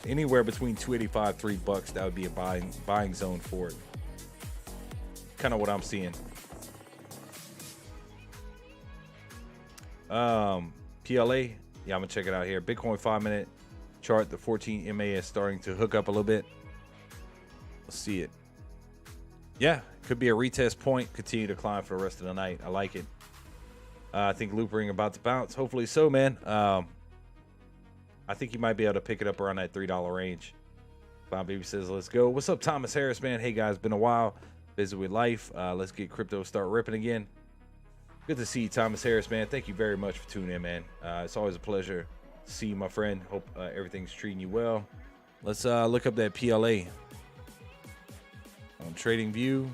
Anywhere between $2.85, $3. That would be a buying zone for it. Kind of what I'm seeing. PLA. Yeah, I'm gonna check it out here. Bitcoin 5-minute chart. The 14 MA is starting to hook up a little bit. Let's see it. Yeah, could be a retest point. Continue to climb for the rest of the night. I like it. I think loop ring about to bounce. Hopefully so, man. I think you might be able to pick it up around that $3 range. Bob Baby says, let's go. What's up, Thomas Harris, man? Hey, guys, been a while. Busy with life. Let's get crypto start ripping again. Good to see you, Thomas Harris, man. Thank you very much for tuning in, man. It's always a pleasure to see you, my friend. Hope everything's treating you well. Let's look up that PLA on TradingView.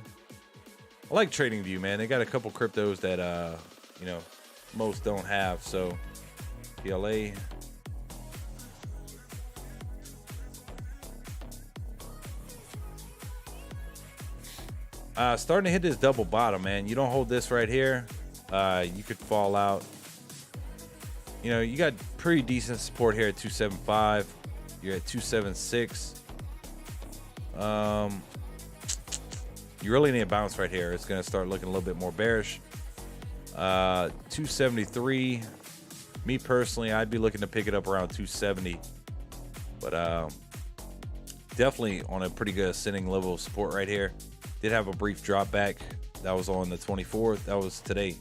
I like TradingView, man. They got a couple cryptos that you know, most don't have. So PLA. Starting to hit this double bottom, man. You don't hold this right here, you could fall out. You know, you got pretty decent support here at 275. You're at 276. You really need a bounce right here. It's going to start looking a little bit more bearish. 273. Me personally, I'd be looking to pick it up around 270. But definitely on a pretty good ascending level of support right here. Did have a brief drop back. That was on the 24th. That was today.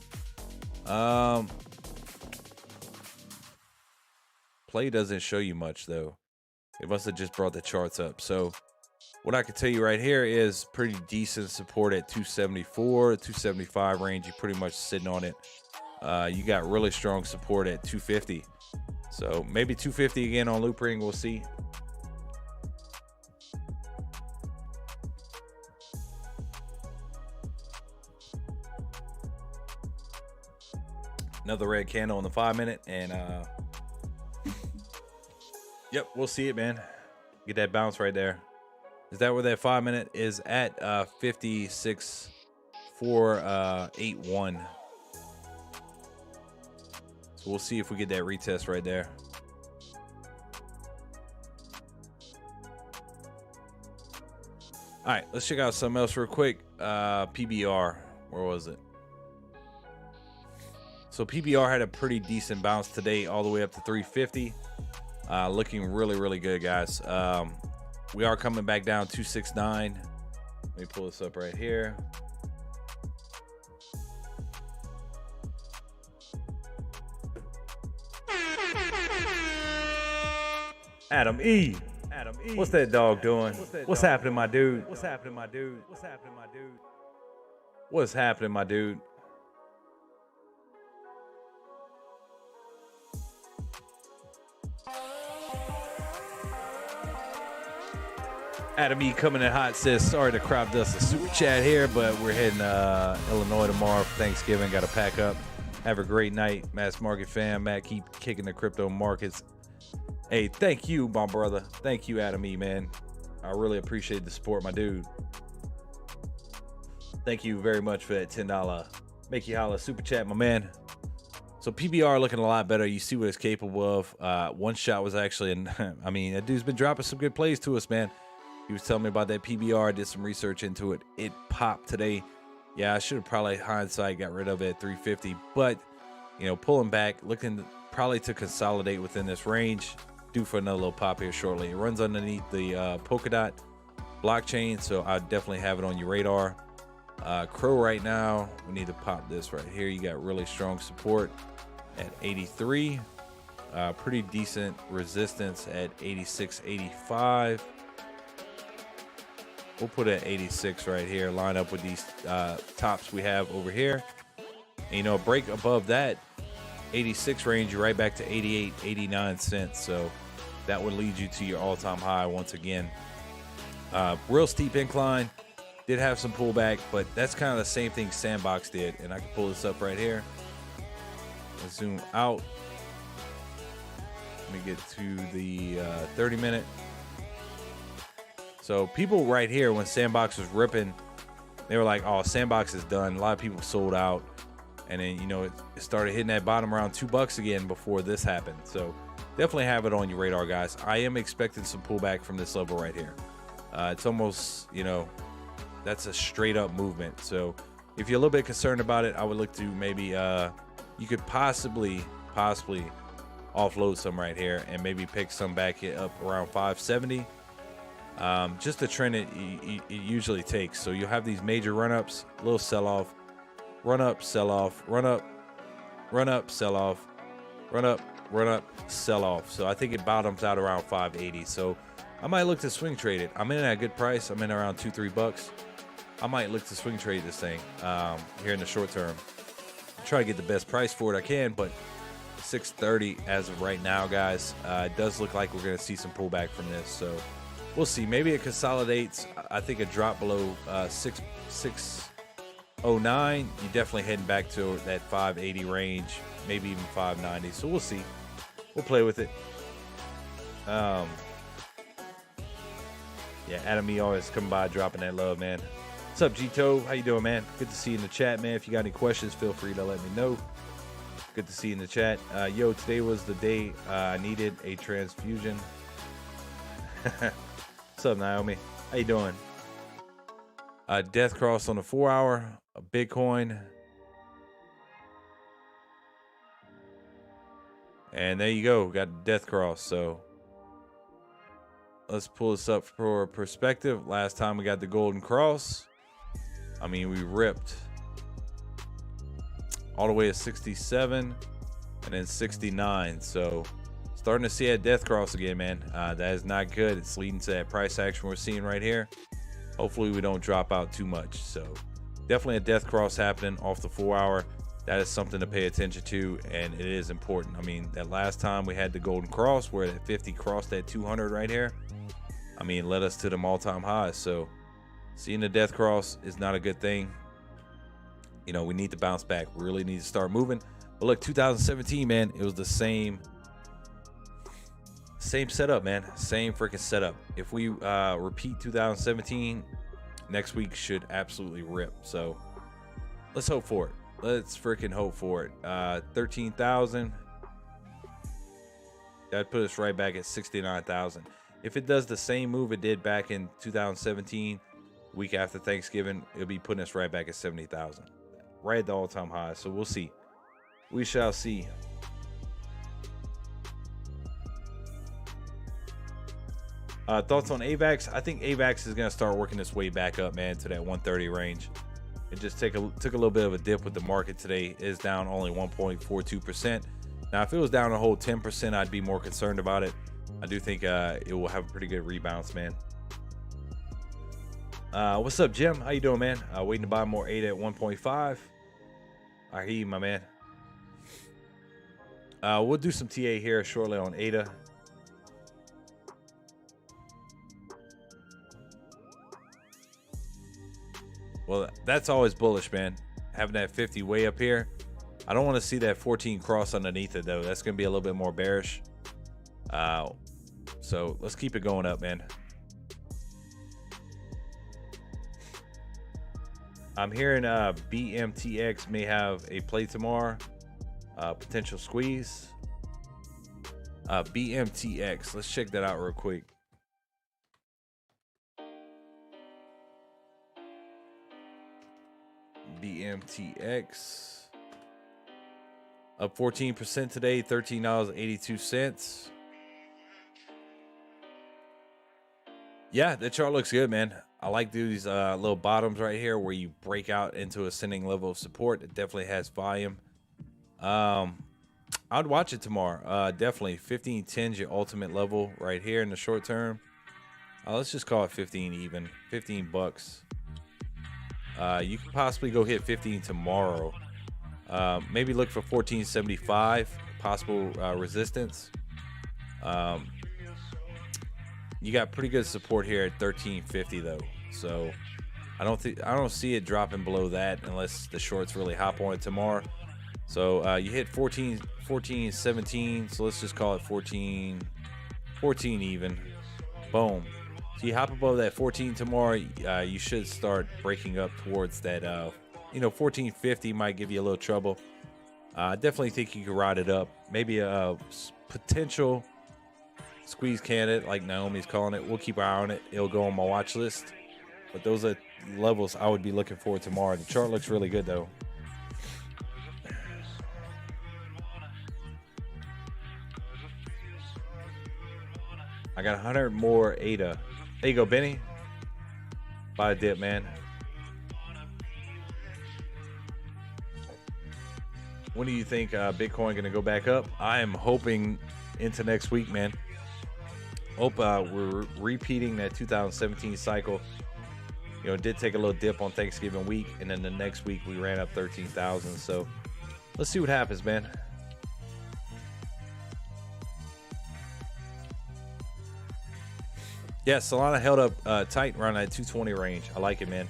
Play doesn't show you much though. It must have just brought the charts up. So what I can tell you right here is pretty decent support at 274, 275 range. You're pretty much sitting on it. You got really strong support at 250. So maybe 250 again on loop ring. We'll see. Another red candle on the 5-minute, and yep, we'll see it, man. Get that bounce right there. Is that where that 5-minute is at? 56.481. So we'll see if we get that retest right there. All right, let's check out something else real quick. PBR, where was it? So PBR had a pretty decent bounce today, all the way up to 350. Looking really, really good, guys. We are coming back down 269. Let me pull this up right here. Adam E. What's that dog doing? What's happening, my dude? What's happening, my dude? What's happening, my dude? What's happening, my dude? Adam E coming in hot, says sorry to crop dust the super chat here, but we're heading Illinois tomorrow for Thanksgiving. Got to pack up. Have a great night, Mass Market fam. Matt, keep kicking the crypto markets. Hey, thank you, my brother. Thank you, Adam E, man. I really appreciate the support, my dude. Thank you very much for that $10 make you holla super chat, my man. So PBR looking a lot better. You see what it's capable of. One shot was actually, I mean, that dude's been dropping some good plays to us, man. He was telling me about that PBR. I did some research into it. It popped today. Yeah, I should have probably hindsight got rid of it at 350, but you know, pulling back, looking probably to consolidate within this range. Due for another little pop here shortly. It runs underneath the Polkadot blockchain, so I definitely have it on your radar. Crow right now, we need to pop this right here. You got really strong support at 83. Pretty decent resistance at 86.85. We'll put it at 86 right here. Line up with these tops we have over here. And, you know, a break above that 86 range, you're right back to 88, 89 cents. So that would lead you to your all-time high once again. Real steep incline, did have some pullback, but that's kind of the same thing Sandbox did. And I can pull this up right here. Let's zoom out. Let me get to the 30-minute. So people right here, when Sandbox was ripping, they were like, oh, Sandbox is done. A lot of people sold out. And then, you know, it started hitting that bottom around $2 again before this happened. So definitely have it on your radar, guys. I am expecting some pullback from this level right here. It's almost, you know, that's a straight up movement. So if you're a little bit concerned about it, I would look to maybe, you could possibly offload some right here and maybe pick some back up around 570. Just the trend it usually takes. So you'll have these major run-ups, a little sell-off, run up, sell off, run up, sell off, run up, sell off. So I think it bottoms out around 580. So I might look to swing trade it. I'm in at a good price. I'm in around $2-3. I might look to swing trade this thing here in the short term. Try to get the best price for it I can, but 630 as of right now, guys. It does look like we're going to see some pullback from this. So we'll see. Maybe it consolidates. I think a drop below 609, you're definitely heading back to that 580 range, maybe even 590. So we'll see. We'll play with it. Yeah, Adam E always coming by dropping that love, man. What's up, Gito? How you doing, man? Good to see you in the chat, man. If you got any questions, feel free to let me know. Good to see you in the chat. Yo, today was the day I needed a transfusion. What's up, Naomi? How you doing? Death cross on the 4-hour, a Bitcoin. And there you go. Got death cross. So let's pull this up for perspective. Last time we got the golden cross, I mean, we ripped all the way to 67 and then 69. So starting to see that death cross again, man. That is not good. It's leading to that price action we're seeing right here. Hopefully we don't drop out too much. So definitely a death cross happening off the 4-hour. That is something to pay attention to, and it is important. I mean, that last time we had the golden cross where that 50 crossed that 200 right here, I mean, led us to the all-time highs. So seeing the death cross is not a good thing. You know, we need to bounce back. We really need to start moving. But look, 2017, man, it was the same setup, man. Same freaking setup. If we repeat 2017, next week should absolutely rip. So let's hope for it. Let's freaking hope for it. 13,000. That'd put us right back at 69,000. If it does the same move it did back in 2017, week after Thanksgiving, it'll be putting us right back at 70,000. Right at the all-time high. So we'll see. We shall see. Thoughts on Avax? I think Avax is going to start working its way back up, man, to that 130 range. It just took a little bit of a dip with the market today. It is down only 1.42%. Now, if it was down a whole 10%, I'd be more concerned about it. I do think it will have a pretty good rebound, man. What's up, Jim? How you doing, man? Waiting to buy more ADA at 1.5. I hear you, my man. We'll do some TA here shortly on ADA. Well, that's always bullish, man. Having that 50 way up here. I don't want to see that 14 cross underneath it, though. That's going to be a little bit more bearish. So let's keep it going up, man. I'm hearing BMTX may have a play tomorrow. Potential squeeze. BMTX. Let's check that out real quick. BMTX up 14% today, $13.82. Yeah, the chart looks good, man. I like these little bottoms right here where you break out into ascending level of support. It definitely has volume. I'd watch it tomorrow. Definitely 1510's your ultimate level right here in the short term. Let's just call it 15 even. $15. You could possibly go hit 15 tomorrow. Maybe look for 1475 possible resistance. You got pretty good support here at 1350 though, so I don't see it dropping below that unless the shorts really hop on it tomorrow. So you hit 14 17, so let's just call it 14 even. Boom. So you hop above that 14 tomorrow, you should start breaking up towards that 1450 might give you a little trouble. I definitely think you can ride it up. Maybe a potential squeeze candidate like Naomi's calling it. We'll keep our eye on it. It'll go on my watch list. But those are levels I would be looking for tomorrow. The chart looks really good though. I got 100 more ADA. There you go, Benny. Buy a dip, man. When do you think Bitcoin going to go back up? I am hoping into next week, man. Hope we're repeating that 2017 cycle. It did take a little dip on Thanksgiving week, and then the next week we ran up 13,000. So let's see what happens, man. Yeah, Solana held up tight around that 220 range. I like it, man.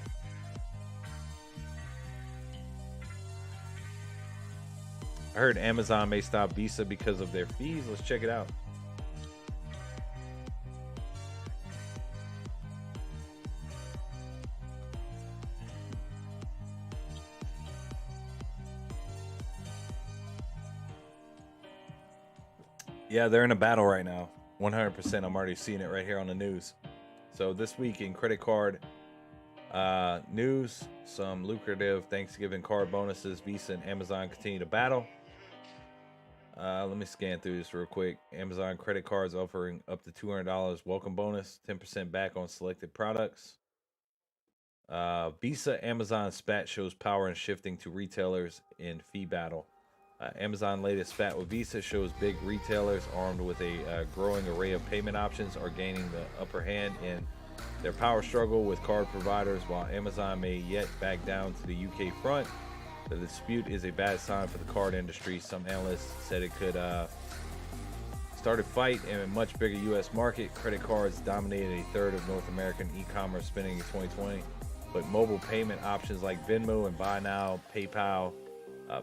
I heard Amazon may stop Visa because of their fees. Let's check it out. Yeah, they're in a battle right now. 100%. I'm already seeing it right here on the news. So this week in credit card news, some lucrative Thanksgiving card bonuses. Visa and Amazon continue to battle. Let me scan through this real quick. Amazon credit cards offering up to $200 welcome bonus, 10% back on selected products. Visa Amazon spat shows power in shifting to retailers in fee battle. Amazon latest spat with Visa shows big retailers armed with a growing array of payment options are gaining the upper hand in their power struggle with card providers, while Amazon may yet back down to the UK front. The dispute is a bad sign for the card industry. Some analysts said it could start a fight in a much bigger U.S. market. Credit cards dominated a third of North American e-commerce spending in 2020, but mobile payment options like Venmo and Buy Now, PayPal,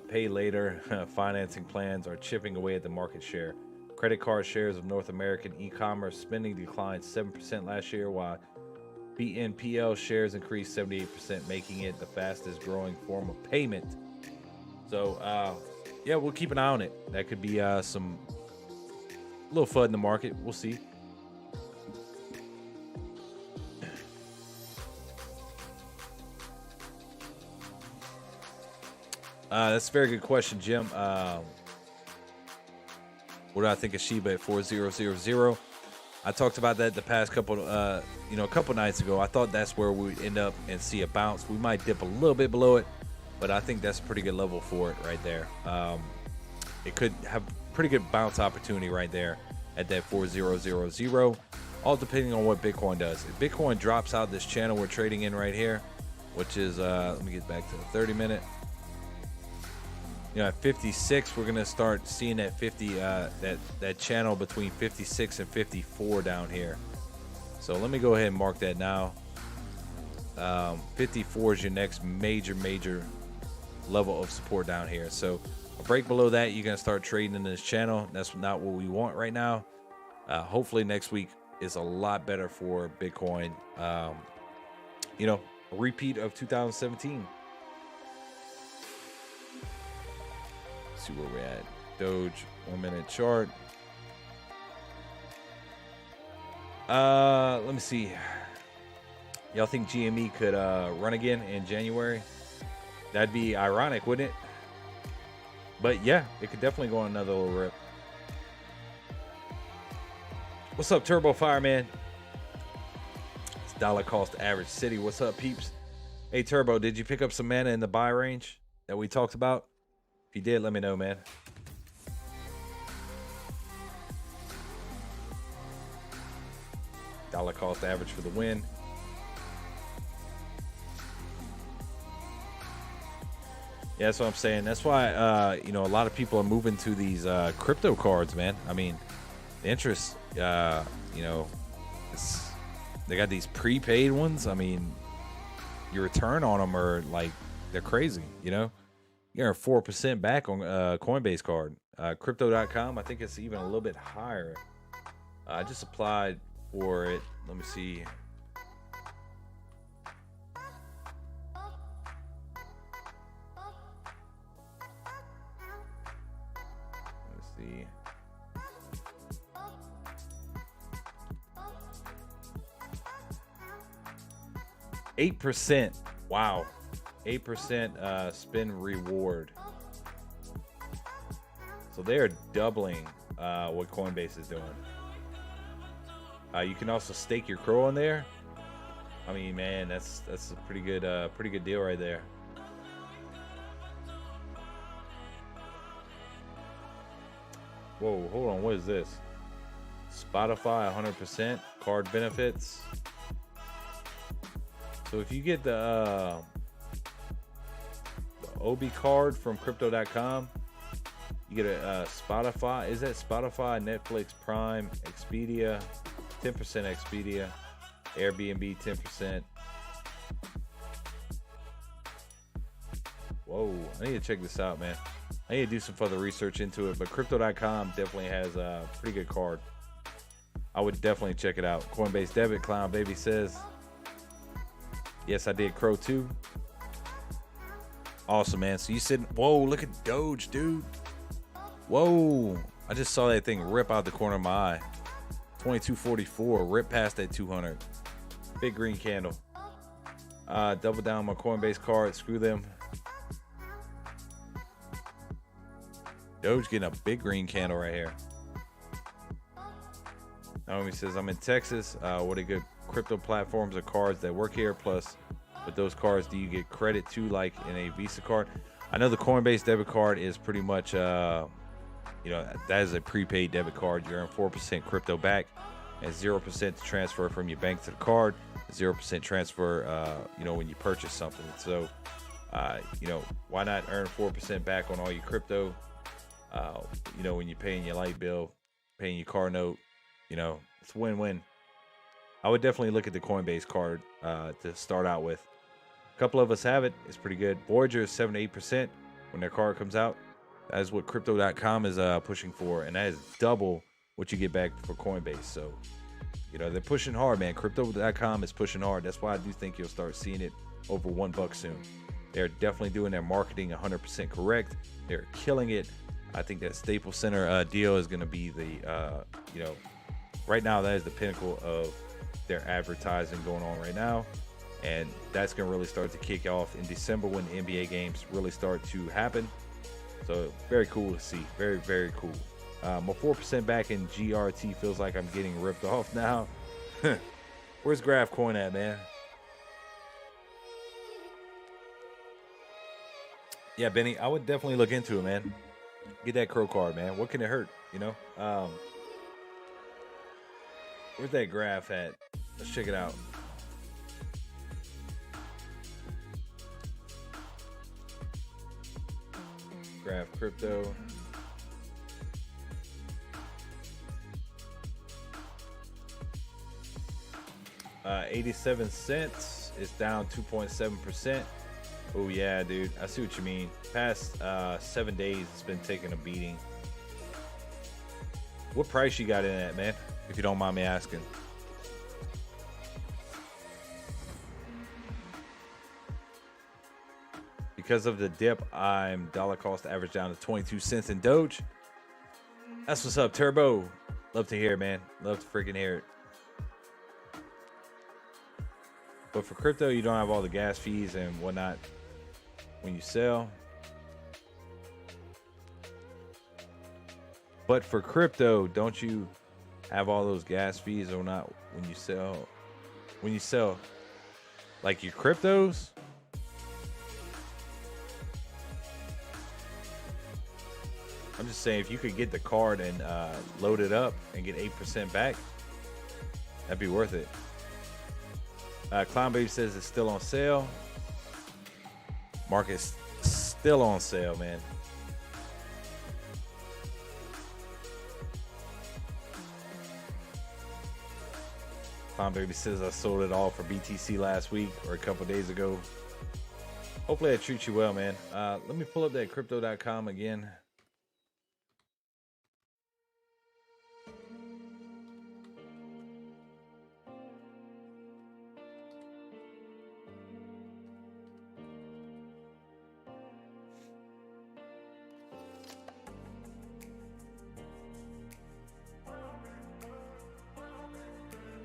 Pay Later financing plans are chipping away at the market share. Credit card shares of North American e-commerce spending declined 7% last year, while BNPL shares increased 78%, making it the fastest growing form of payment. So, yeah, we'll keep an eye on it. That could be some little FUD in the market. We'll see. That's a very good question, Jim. What do I think of Shiba at 4000? I talked about that the past couple, a couple nights ago. I thought that's where we would end up and see a bounce. We might dip a little bit below it, but I think that's a pretty good level for it right there. It could have pretty good bounce opportunity right there at that 4000. All depending on what Bitcoin does. If Bitcoin drops out this channel we're trading in right here, which is let me get back to the 30-minute. At 56, we're gonna start seeing that 50, that channel between 56 and 54 down here. So let me go ahead and mark that now. 54 is your next major level of support down here. So a break below that, you're gonna start trading in this channel. That's not what we want right now. Hopefully next week is a lot better for Bitcoin. A repeat of 2017. See where we're at. Doge 1 minute chart. Let me see. Y'all think GME could run again in January? That'd be ironic, wouldn't it? But yeah, it could definitely go on another little rip. What's up, Turbo Fireman? It's dollar cost average city. What's up, peeps? Hey, Turbo, did you pick up some mana in the buy range that we talked about? If you did, let me know, man. Dollar cost average for the win. Yeah, that's what I'm saying. That's why, you know, a lot of people are moving to these crypto cards, man. I mean, the interest, you know, they got these prepaid ones. I mean, your return on them are like, they're crazy, you know? You're 4% back on Coinbase card. Crypto.com, I think it's even a little bit higher. I just applied for it. Let me see. See. 8%. Wow. 8% spin reward. So they are doubling what Coinbase is doing. You can also stake your Crow on there. I mean, man, that's a pretty good deal right there. Whoa, hold on, what is this? Spotify 100% card benefits. So if you get the OB card from crypto.com, you get a Spotify. Is that Spotify, Netflix, Prime, Expedia, 10% Expedia, Airbnb 10%. Whoa, I need to check this out, man. I need to do some further research into it, but crypto.com definitely has a pretty good card. I would definitely check it out. Coinbase debit, Clown Baby says. Yes, I did Crow too. Awesome, man. So you said, whoa, look at Doge, dude. Whoa. I just saw that thing rip out the corner of my eye. 2244, rip past that 200. Big green candle. Double down my Coinbase card. Screw them. Doge getting a big green candle right here. Naomi says, I'm in Texas. What are good crypto platforms or cards that work here? Plus, with those cards, do you get credit too, like in a Visa card? I know the Coinbase debit card is pretty much, you know, that is a prepaid debit card. You earn 4% crypto back and 0% to transfer from your bank to the card. 0% transfer, you know, when you purchase something. So, you know, why not earn 4% back on all your crypto? You know, when you're paying your light bill, paying your car note, you know, it's win-win. I would definitely look at the Coinbase card to start out with. A couple of us have it. It's pretty good. Voyager is 7 to 8% when their card comes out. That is what crypto.com is pushing for, and that is double what you get back for Coinbase. So, you know, they're pushing hard, man. Crypto.com is pushing hard. That's why I do think you'll start seeing it over $1 soon. They're definitely doing their marketing 100% correct. They're killing it. I think that Staples Center deal is going to be the, you know, right now that is the pinnacle of their advertising going on right now. And that's going to really start to kick off in December when the NBA games really start to happen. So very cool to see. Very, very cool. My 4% back in GRT feels like I'm getting ripped off now. Where's Graph Coin at, man? Yeah, Benny, I would definitely look into it, man. Get that Crow card, man. What can it hurt, you know? Where's that graph at? Let's check it out. Graph crypto. $0.87 is down 2.7%. Oh yeah, dude. I see what you mean. Past 7 days, it's been taking a beating. What price you got in at, man? If you don't mind me asking. Because of the dip, I'm dollar cost average down to 22 cents in Doge. That's what's up, Turbo. Love to hear it, man. Love to freaking hear it. But for crypto, you don't have all the gas fees and whatnot when you sell. But for crypto, don't you have all those gas fees or not when you sell? When you sell, like your cryptos? I'm just saying, if you could get the card and load it up and get 8% back, that'd be worth it. Clown Baby says it's still on sale. Market Still on sale, man. Tom Baby says I sold it all for BTC last week or a couple days ago. Hopefully I treat you well, man. Let me pull up that crypto.com again.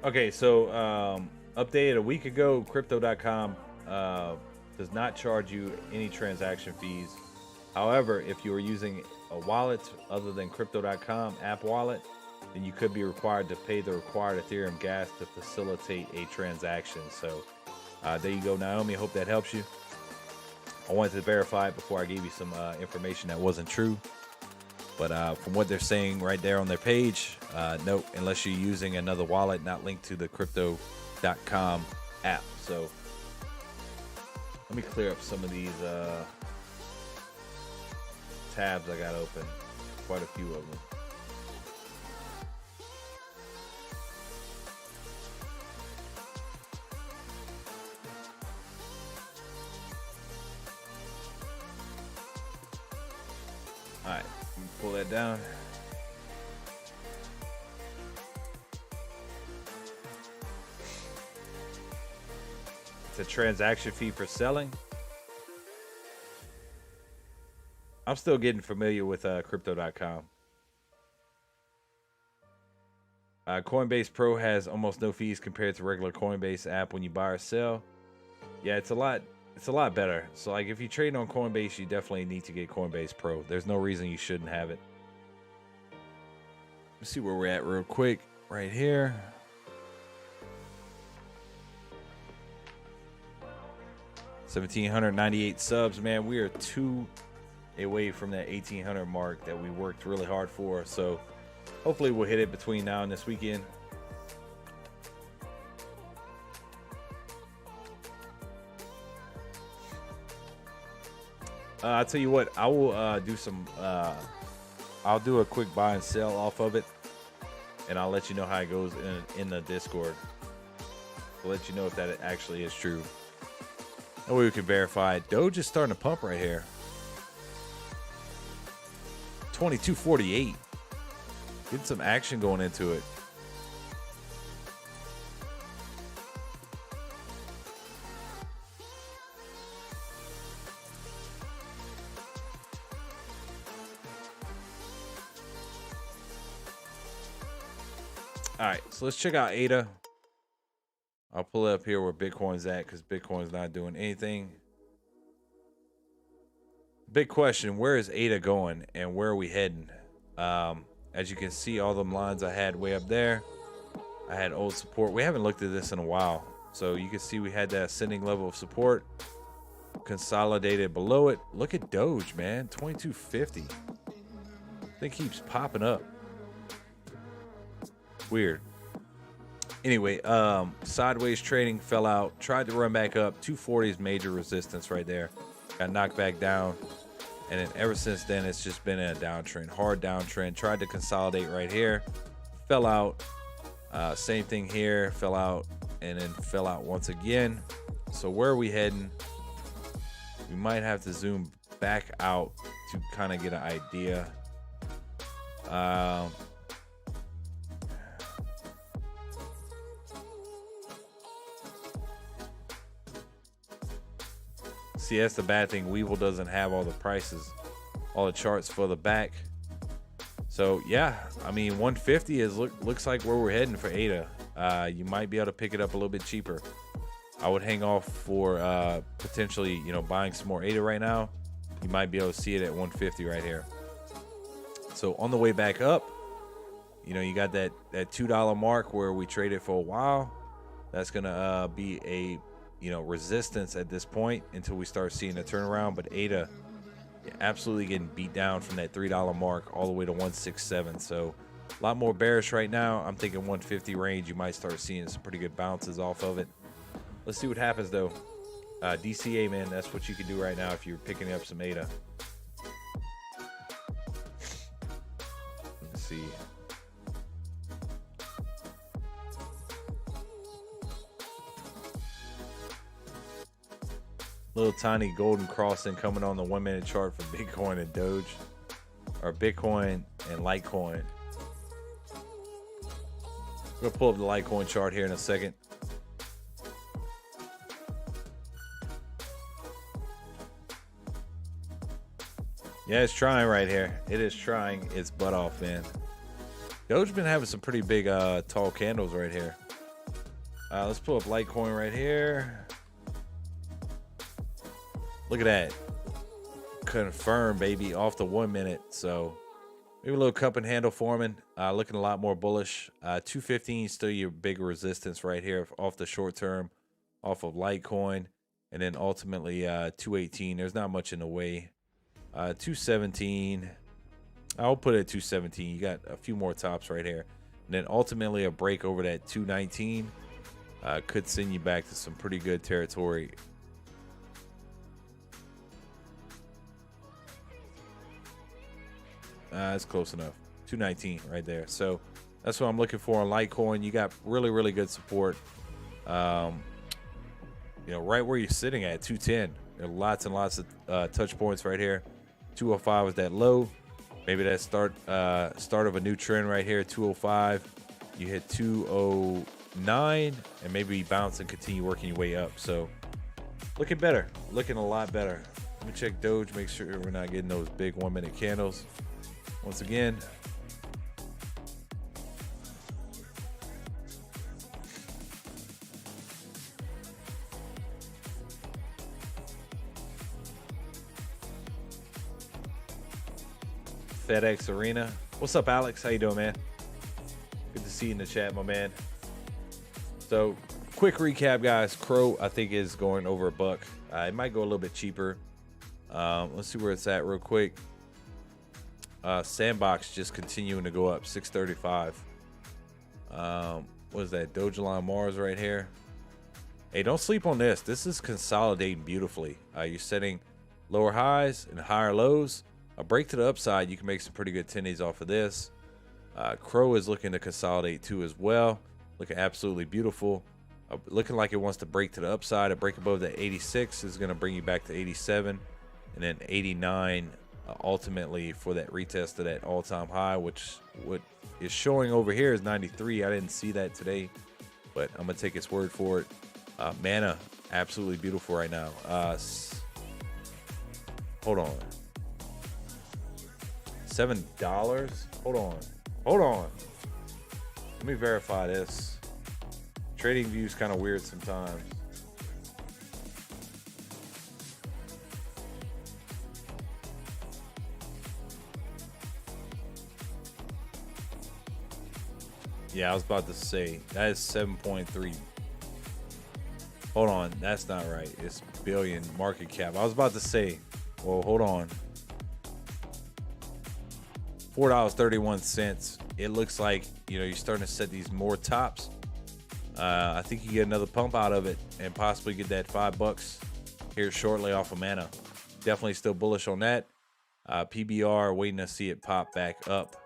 Okay, so updated a week ago, crypto.com does not charge you any transaction fees. However, if you are using a wallet other than crypto.com app wallet, then you could be required to pay the required Ethereum gas to facilitate a transaction. So there you go, Naomi. I hope that helps you. I wanted to verify it before I gave you some information that wasn't true. But from what they're saying right there on their page, nope, unless you're using another wallet not linked to the crypto.com app. So let me clear up some of these tabs I got open. Quite a few of them. All right, pull that down. It's a transaction fee for selling. I'm still getting familiar with crypto.com. Coinbase Pro has almost no fees compared to regular Coinbase app when you buy or sell. Yeah, it's a lot better. So like if you trade on Coinbase, you definitely need to get Coinbase Pro. There's no reason you shouldn't have it. Let's see where we're at real quick. Right here. $1,798 subs, man. We are 2 away from that 1,800 mark that we worked really hard for. So hopefully we'll hit it between now and this weekend. I'll tell you what, I will do some, I'll do a quick buy and sell off of it, and I'll let you know how it goes in the Discord. I'll let you know if that actually is true. That way we can verify it. Doge is starting to pump right here. 22.48. Getting some action going into it. All right, so let's check out ADA. I'll pull it up here where Bitcoin's at because Bitcoin's not doing anything. Big question, where is ADA going and where are we heading? As you can see, all them lines I had way up there, I had old support. We haven't looked at this in a while. So you can see we had that ascending level of support consolidated below it. Look at Doge, man, 2250. Thing keeps popping up. Weird. Anyway, sideways trading, fell out, tried to run back up. 240 is major resistance right there. Got knocked back down. And then ever since then, it's just been in a downtrend, hard downtrend. Tried to consolidate right here, fell out. Same thing here, fell out, and then fell out once again. So where are we heading? We might have to zoom back out to kind of get an idea. See, that's the bad thing. Webull doesn't have all the prices, all the charts for the back. So yeah, I mean, 150 is looks like where we're heading for ADA. You might be able to pick it up a little bit cheaper. I would hang off for potentially, buying some more ADA right now. You might be able to see it at 150 right here. So on the way back up, you got that $2 mark where we traded for a while. That's gonna be a resistance at this point until we start seeing a turnaround. But ADA absolutely getting beat down from that $3 mark all the way to 167. So a lot more bearish right now. I'm thinking 150 range. You might start seeing some pretty good bounces off of it. Let's see what happens though. DCA, man. That's what you can do right now if you're picking up some ADA. Let's see. Little tiny golden crossing coming on the 1 minute chart for Bitcoin and Doge, or Bitcoin and Litecoin. I'm gonna pull up the Litecoin chart here in a second. Yeah, it's trying right here. It is trying its butt off, man. Doge been having some pretty big tall candles right here. Let's pull up Litecoin right here. Look at that. Confirm, baby, off the 1 minute. So maybe a little cup and handle forming. Looking a lot more bullish. 215 still your big resistance right here off the short term, off of Litecoin. And then ultimately 218. There's not much in the way. 217. I'll put it at 217. You got a few more tops right here. And then ultimately a break over that 219 could send you back to some pretty good territory. It's close enough. 219 right there. So that's what I'm looking for on Litecoin. You got really, really good support. You know, right where you're sitting at 210. There are lots and lots of touch points right here. 205 is that low. Maybe that start of a new trend right here. 205. You hit 209, and maybe bounce and continue working your way up. So looking better. Looking a lot better. Let me check Doge. Make sure we're not getting those big 1 minute candles. Once again, FedEx Arena. What's up, Alex? How you doing, man? Good to see you in the chat, my man. So, quick recap, guys. Crow, I think, is going over $1. It might go a little bit cheaper. Let's see where it's at real quick. Sandbox just continuing to go up, 635. What is that? Dogecoin Mars right here. Hey, don't sleep on this. This is consolidating beautifully. You're setting lower highs and higher lows. A break to the upside, you can make some pretty good 10 off of this. Crow is looking to consolidate too as well. Looking absolutely beautiful. Looking like it wants to break to the upside. A break above the 86 is going to bring you back to 87. And then 89 ultimately for that retest of that all-time high, which what is showing over here is 93. I didn't see that today, but I'm going to take its word for it. Mana, absolutely beautiful right now. Hold on. $7? Hold on. Let me verify this. Trading view is kind of weird sometimes. Yeah, I was about to say that is 7.3. Hold on, that's not right. It's billion market cap. I was about to say, well, hold on. $4.31. It looks like, you know, you're starting to set these more tops. I think you get another pump out of it and possibly get that $5 here shortly off of Mana. Definitely still bullish on that. PBR, waiting to see it pop back up.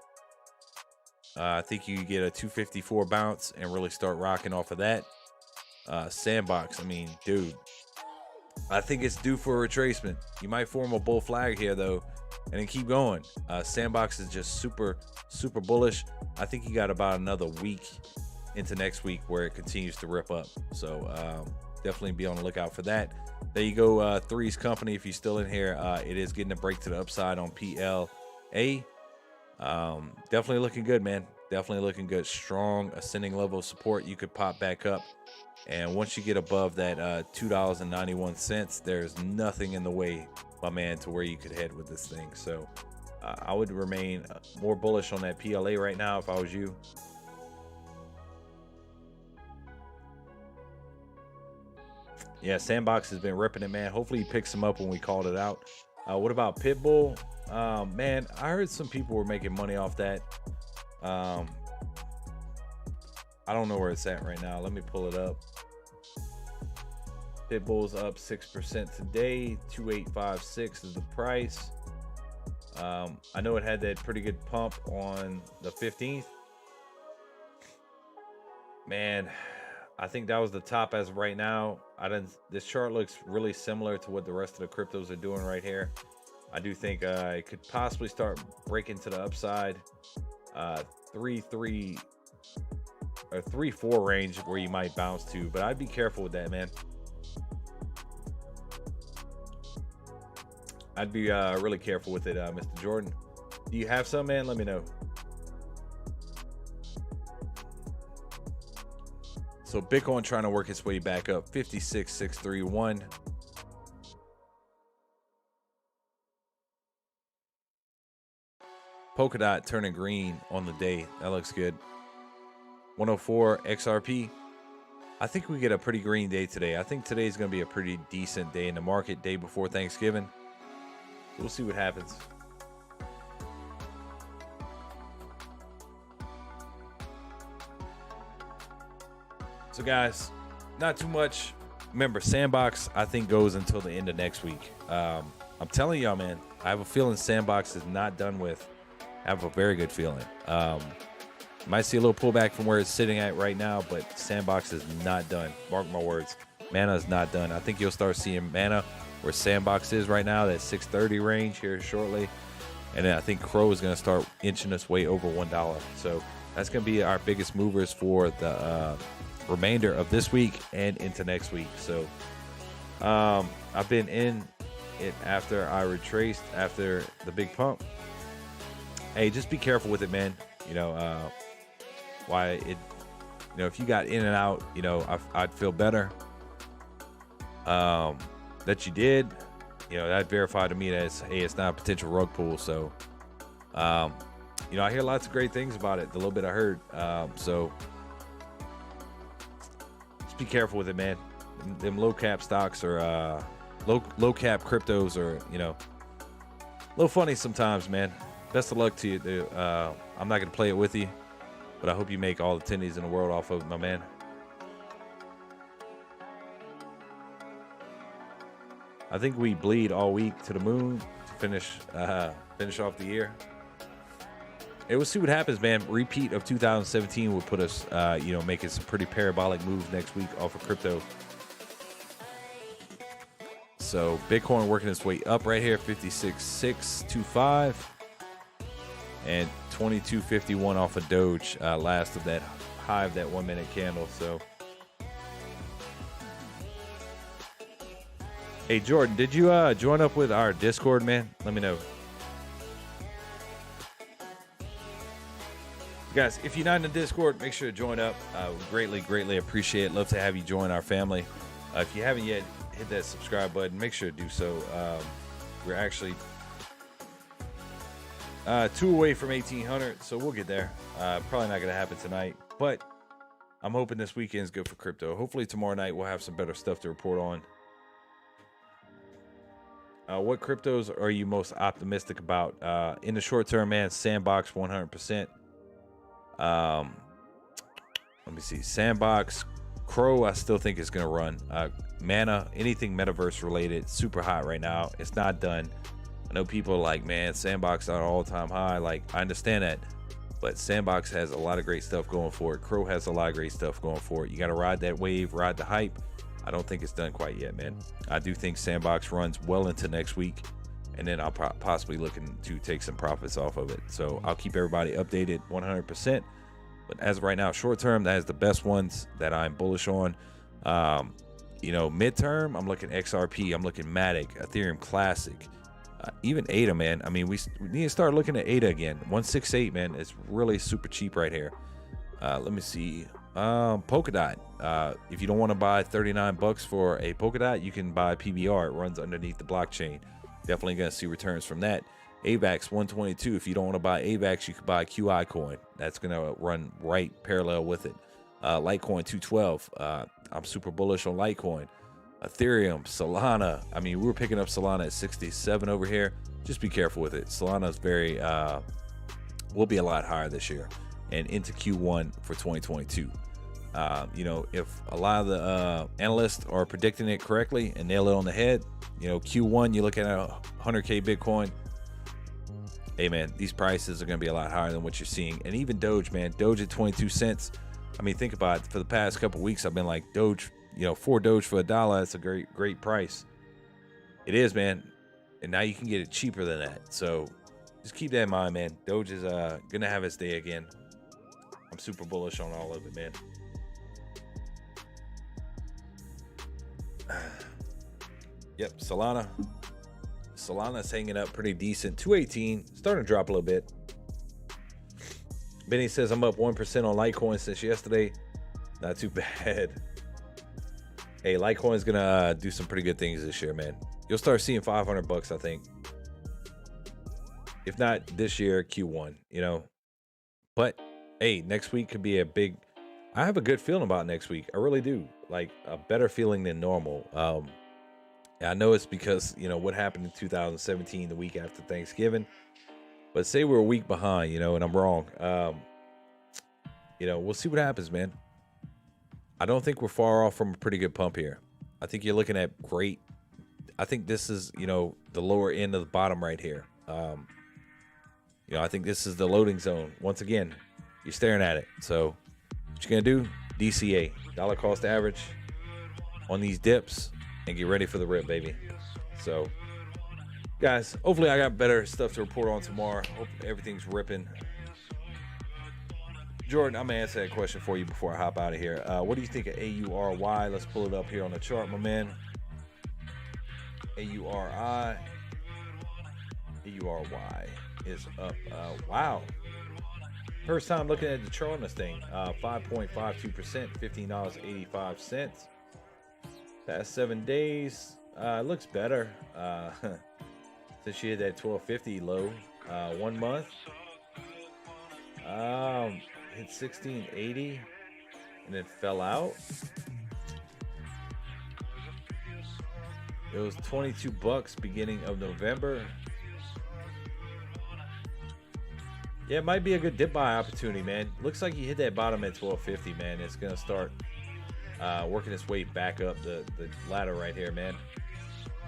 I think you get a 254 bounce and really start rocking off of that. Sandbox, I mean, dude, I think it's due for a retracement. You might form a bull flag here, though, and then keep going. Sandbox is just super, super bullish. I think you got about another week into next week where it continues to rip up. So definitely be on the lookout for that. There you go, Three's Company. If you're still in here, it is getting a break to the upside on PLA. Definitely looking good, man. Definitely looking good. Strong ascending level of support. You could pop back up, and once you get above that $2.91, there's nothing in the way, my man, to where you could head with this thing. So I would remain more bullish on that PLA right now if I was you. Yeah, Sandbox has been ripping it, man. Hopefully he picks them up when we called it out. What about Pitbull? Man, I heard some people were making money off that. I don't know where it's at right now. Let me pull it up. Pitbull's up 6% today. 2856 is the price. I know it had that pretty good pump on the 15th. Man, I think that was the top as of right now. This chart looks really similar to what the rest of the cryptos are doing right here. I do think it could possibly start breaking to the upside. 3-3 or 3-4 range where you might bounce to, but I'd be careful with that, man. I'd be really careful with it, Mr. Jordan. Do you have some, man? Let me know. So Bitcoin trying to work its way back up, 56,631. Polkadot turning green on the day. That looks good. 104 XRP. I think we get a pretty green day today. I think today's going to be a pretty decent day in the market, day before Thanksgiving. We'll see what happens. So guys, not too much. Remember, Sandbox, I think, goes until the end of next week. I'm telling y'all, man, I have a feeling Sandbox is not done with. I have a very good feeling. Might see a little pullback from where it's sitting at right now, but Sandbox is not done. Mark my words. Mana is not done. I think you'll start seeing Mana where Sandbox is right now, that 630 range here shortly. And then I think Crow is going to start inching its way over $1. So that's going to be our biggest movers for the remainder of this week and into next week. So I've been in it after I retraced after the big pump. Hey, just be careful with it, man. You know, if you got in and out, you know, I'd feel better that you did. You know, that verified to me that it's not a potential rug pull. So, you know, I hear lots of great things about it, the little bit I heard. So just be careful with it, man. Them low cap stocks or low cap cryptos are, you know, a little funny sometimes, man. Best of luck to you. I'm not going to play it with you, but I hope you make all the tennies in the world off of it, my man. I think we bleed all week to the moon to finish off the year. Hey, we'll see what happens, man. Repeat of 2017 will put us, you know, making some pretty parabolic moves next week off of crypto. So Bitcoin working its way up right here, 56,625. And 2251 off of Doge, last of that high of that 1 minute candle. So, hey Jordan, did you join up with our Discord, man? Let me know. Guys, if you're not in the Discord, make sure to join up. Greatly appreciate it. Love to have you join our family. If you haven't yet, hit that subscribe button. Make sure to do so. We're actually 2 away from 1,800, so we'll get there. Probably not going to happen tonight, but I'm hoping this weekend's good for crypto. Hopefully tomorrow night we'll have some better stuff to report on. What cryptos are you most optimistic about? In the short term, man, Sandbox 100%. Let me see. Sandbox, Crow, I still think is going to run. Mana, anything metaverse related, super hot right now. It's not done. I know people are like, man, Sandbox on an all-time high. Like, I understand that, but Sandbox has a lot of great stuff going for it. Crow has a lot of great stuff going for it. You got to ride that wave, ride the hype. I don't think it's done quite yet, man. I do think Sandbox runs well into next week, and then I'll possibly looking to take some profits off of it. So I'll keep everybody updated 100%. But as of right now, short term, that is the best ones that I'm bullish on. You know, midterm, I'm looking XRP, I'm looking Matic, Ethereum Classic. Even ADA, man. I mean, we need to start looking at ADA again. 168, man. It's really super cheap right here. Let me see. Polkadot. If you don't want to buy $39 for a Polkadot, you can buy PBR. It runs underneath the blockchain. Definitely going to see returns from that. Avax 122. If you don't want to buy Avax, you can buy QI coin. That's going to run right parallel with it. Litecoin 212. I'm super bullish on Litecoin. Ethereum, Solana. I mean, we were picking up Solana at 67 over here. Just be careful with it. Solana's very, will be a lot higher this year and into Q1 for 2022. You know, if a lot of the analysts are predicting it correctly and nail it on the head, you know, Q1, you're looking at 100K Bitcoin. Hey, man, these prices are going to be a lot higher than what you're seeing. And even Doge, man, Doge at 22 cents. I mean, think about it. For the past couple weeks, I've been like, Doge, you know, 4 Doge for $1. That's a great price. It is, man. And now you can get it cheaper than that. So just keep that in mind, man. Doge is going to have its day again. I'm super bullish on all of it, man. Yep, Solana's hanging up pretty decent. 218, starting to drop a little bit. Benny says I'm up 1% on Litecoin since yesterday. Not too bad. Hey, Litecoin's gonna do some pretty good things this year, man. You'll start seeing $500, I think. If not this year, Q1, you know. But hey, next week could be a big. I have a good feeling about next week. I really do. Like a better feeling than normal. I know it's because, you know, what happened in 2017, the week after Thanksgiving. But say we're a week behind, you know, and I'm wrong. You know, we'll see what happens, man. I don't think we're far off from a pretty good pump here. I think you're looking at great. I think this is, you know, the lower end of the bottom right here. You know, I think this is the loading zone. Once again, you're staring at it. So what you're going to do, DCA, dollar cost average on these dips. And get ready for the rip, baby. So, guys, hopefully I got better stuff to report on tomorrow. Hope everything's ripping. Jordan, I'm going to answer that question for you before I hop out of here. What do you think of AURY? Let's pull it up here on the chart, my man. AURY is up. Wow. First time looking at the chart on this thing. 5.52%, $15.85. Past 7 days, looks better. Since she hit that 1250 low, 1 month. Hit 1680 and then fell out. It was $22 beginning of November. Yeah, it might be a good dip buy opportunity, man. Looks like you hit that bottom at 1250, man. It's gonna start working its way back up the ladder right here, man.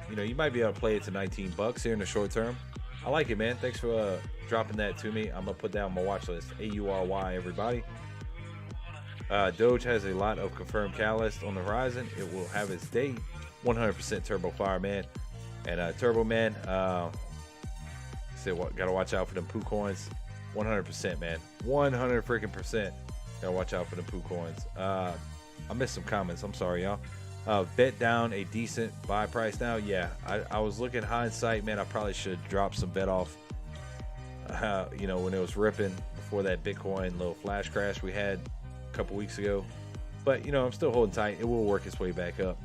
You know, you might be able to play it to $19 here in the short term. I like it, man. Thanks for dropping that to me. I'm gonna put that on my watch list. AURY, everybody. Doge has a lot of confirmed catalysts on the horizon. It will have its day. 100% Turbo Fire, man. And Turbo Man said, "What? Gotta watch out for them poo coins." 100%, man. 100 freaking percent. Gotta watch out for the poo coins. I missed some comments. I'm sorry, y'all. Bet down a decent buy price now. Yeah, I was looking hindsight, man. I probably should drop some bet off. You know, when it was ripping before that Bitcoin little flash crash we had a couple weeks ago. But you know, I'm still holding tight. It will work its way back up.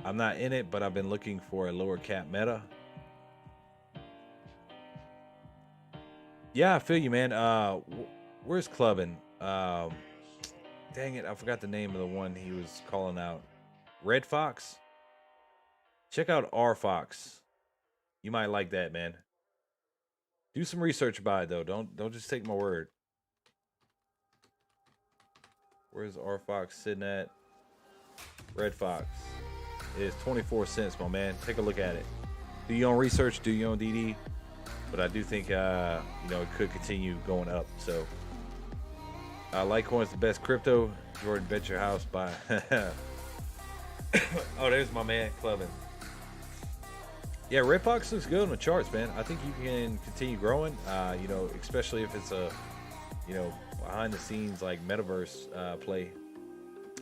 I'm not in it, but I've been looking for a lower cap meta. Yeah, I feel you, man. Where's Clubbin? Dang it, I forgot the name of the one he was calling out. Red Fox? Check out R Fox. You might like that, man. Do some research about it though. Don't just take my word. Where's R Fox sitting at? Red Fox. It is 24 cents, my man. Take a look at it. Do your own research, do your own DD. But I do think you know, it could continue going up. So Litecoin's the best crypto. Jordan, bet your house by. Oh, there's my man Clevin. Yeah, Red Fox looks good on the charts, man. I think you can continue growing. You know, especially if it's a, you know, behind the scenes like metaverse play.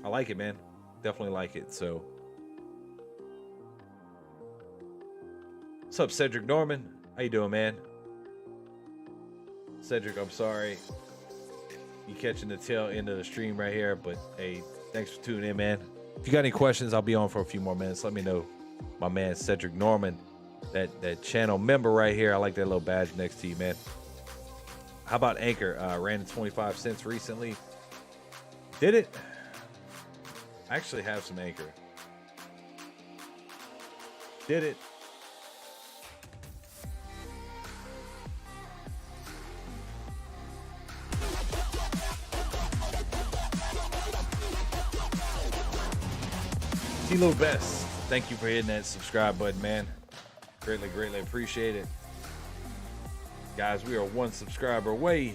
I like it, man. Definitely like it. So, what's up, Cedric Norman? How you doing, man? Cedric, I'm sorry you catching the tail end of the stream right here, but hey, thanks for tuning in, man. If you got any questions, I'll be on for a few more minutes. Let me know. My man Cedric Norman, that channel member right here. I like that little badge next to you, man. How about Anchor? Ran to 25 cents recently. Did it? I actually have some Anchor. Did it? T-Lo Best, thank you for hitting that subscribe button, man. Greatly, greatly appreciate it. Guys, we are 1 subscriber away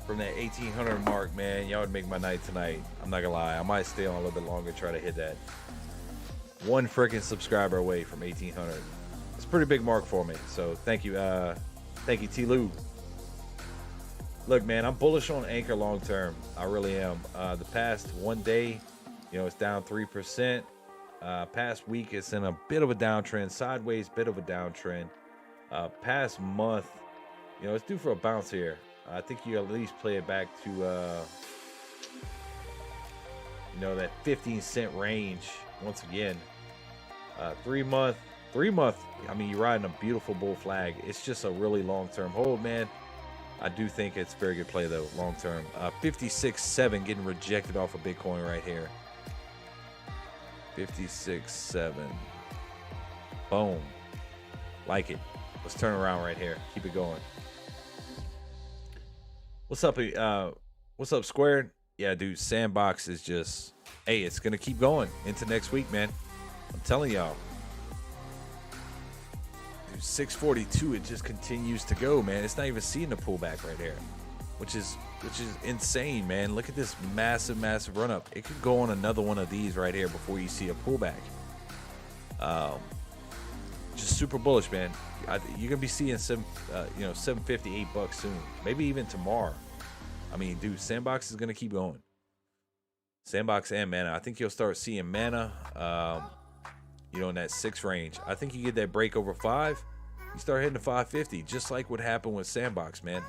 from that 1,800 mark, man. Y'all would make my night tonight. I'm not gonna lie. I might stay on a little bit longer, try to hit that. 1 freaking subscriber away from 1,800. It's a pretty big mark for me. So thank you, T-Lou. Look, man, I'm bullish on Anchor long term. I really am. The past 1 day, you know, it's down 3%. Past week, it's in a bit of a downtrend, sideways, bit of a downtrend. Past month, you know, it's due for a bounce here. I think you at least play it back to, you know, that 15-cent range once again. 3 month. I mean, you're riding a beautiful bull flag. It's just a really long-term hold, man. I do think it's a very good play though, long-term. 56.7 getting rejected off of Bitcoin right here. 56.7. Boom. Like it. Let's turn around right here. Keep it going. What's up? What's up, Squared? Yeah, dude. Sandbox is just, hey, it's gonna keep going into next week, man. I'm telling y'all. 642, it just continues to go, man. It's not even seeing the pullback right here, which is insane, man. Look at this massive run up. It could go on another one of these right here before you see a pullback. Just super bullish, man. You're gonna be seeing some, you know, 750, $8 soon, maybe even tomorrow. I mean, dude, Sandbox is gonna keep going. Sandbox and Mana. I think you'll start seeing Mana, you know, in that 6 range. I think you get that break over 5, you start hitting the 550, just like what happened with Sandbox, man.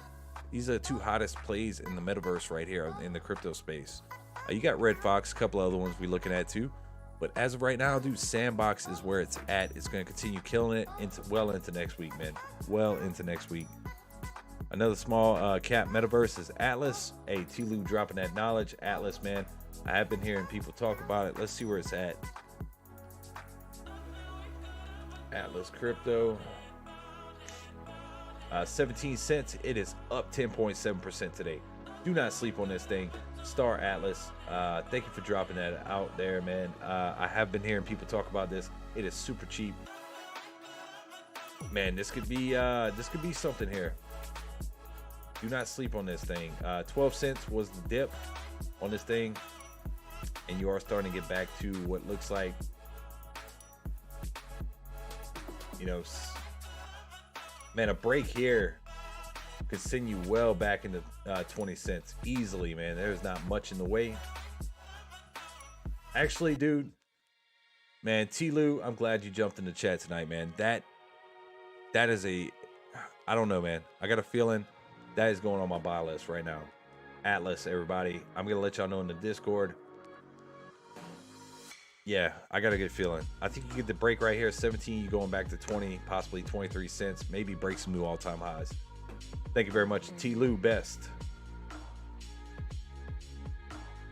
These are the 2 hottest plays in the metaverse right here in the crypto space. You got Red Fox, a couple other ones we're looking at too. But as of right now, dude, Sandbox is where it's at. It's going to continue killing it well into next week, man. Well into next week. Another small cap metaverse is Atlas. Hey, T-Lou dropping that knowledge. Atlas, man. I have been hearing people talk about it. Let's see where it's at. Atlas Crypto. 17 cents. It is up 10.7% today. Do not sleep on this thing. Star Atlas. Thank you for dropping that out there, man. I have been hearing people talk about this. It is super cheap. Man, this could be something here. Do not sleep on this thing. 12 cents was the dip on this thing, and you are starting to get back to what looks like, you know, man, a break here could send you well back into 20 cents easily, man. There's not much in the way. Actually, dude, man, T-Lou, I'm glad you jumped in the chat tonight, man. That is I don't know, man. I got a feeling that is going on my buy list right now. Atlas, everybody. I'm going to let y'all know in the Discord. Yeah, I got a good feeling. I think you get the break right here, 17, you going back to 20, possibly 23 cents, maybe break some new all-time highs. Thank you very much, T-Lou Best.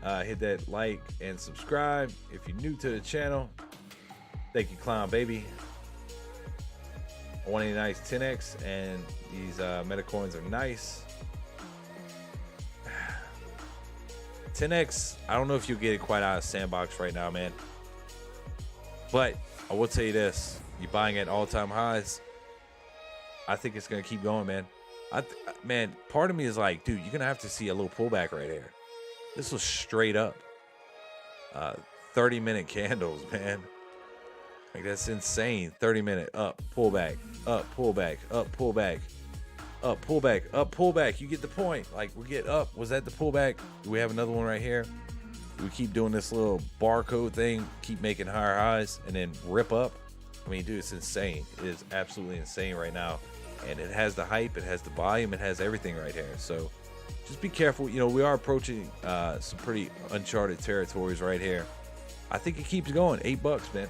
Hit that like and subscribe if you're new to the channel. Thank you, Clown Baby. I want a nice 10x, and these metacoins are nice. 10x, I don't know if you'll get it quite out of Sandbox right now, man. But I will tell you this, you're buying at all-time highs. I think it's going to keep going, man. Man, part of me is like, dude, you're going to have to see a little pullback right here. This was straight up. 30-minute candles, man. Like, that's insane. 30-minute up, pullback, up, pullback, up, pullback, up, pullback, up, pullback. You get the point. Like, we get up. Was that the pullback? Do we have another one right here? We keep doing this little barcode thing, keep making higher highs, and then rip up. I mean, dude, it's insane. It is absolutely insane right now. And it has the hype, it has the volume, it has everything right here. So just be careful. You know, we are approaching some pretty uncharted territories right here. I think it keeps going. $8, man.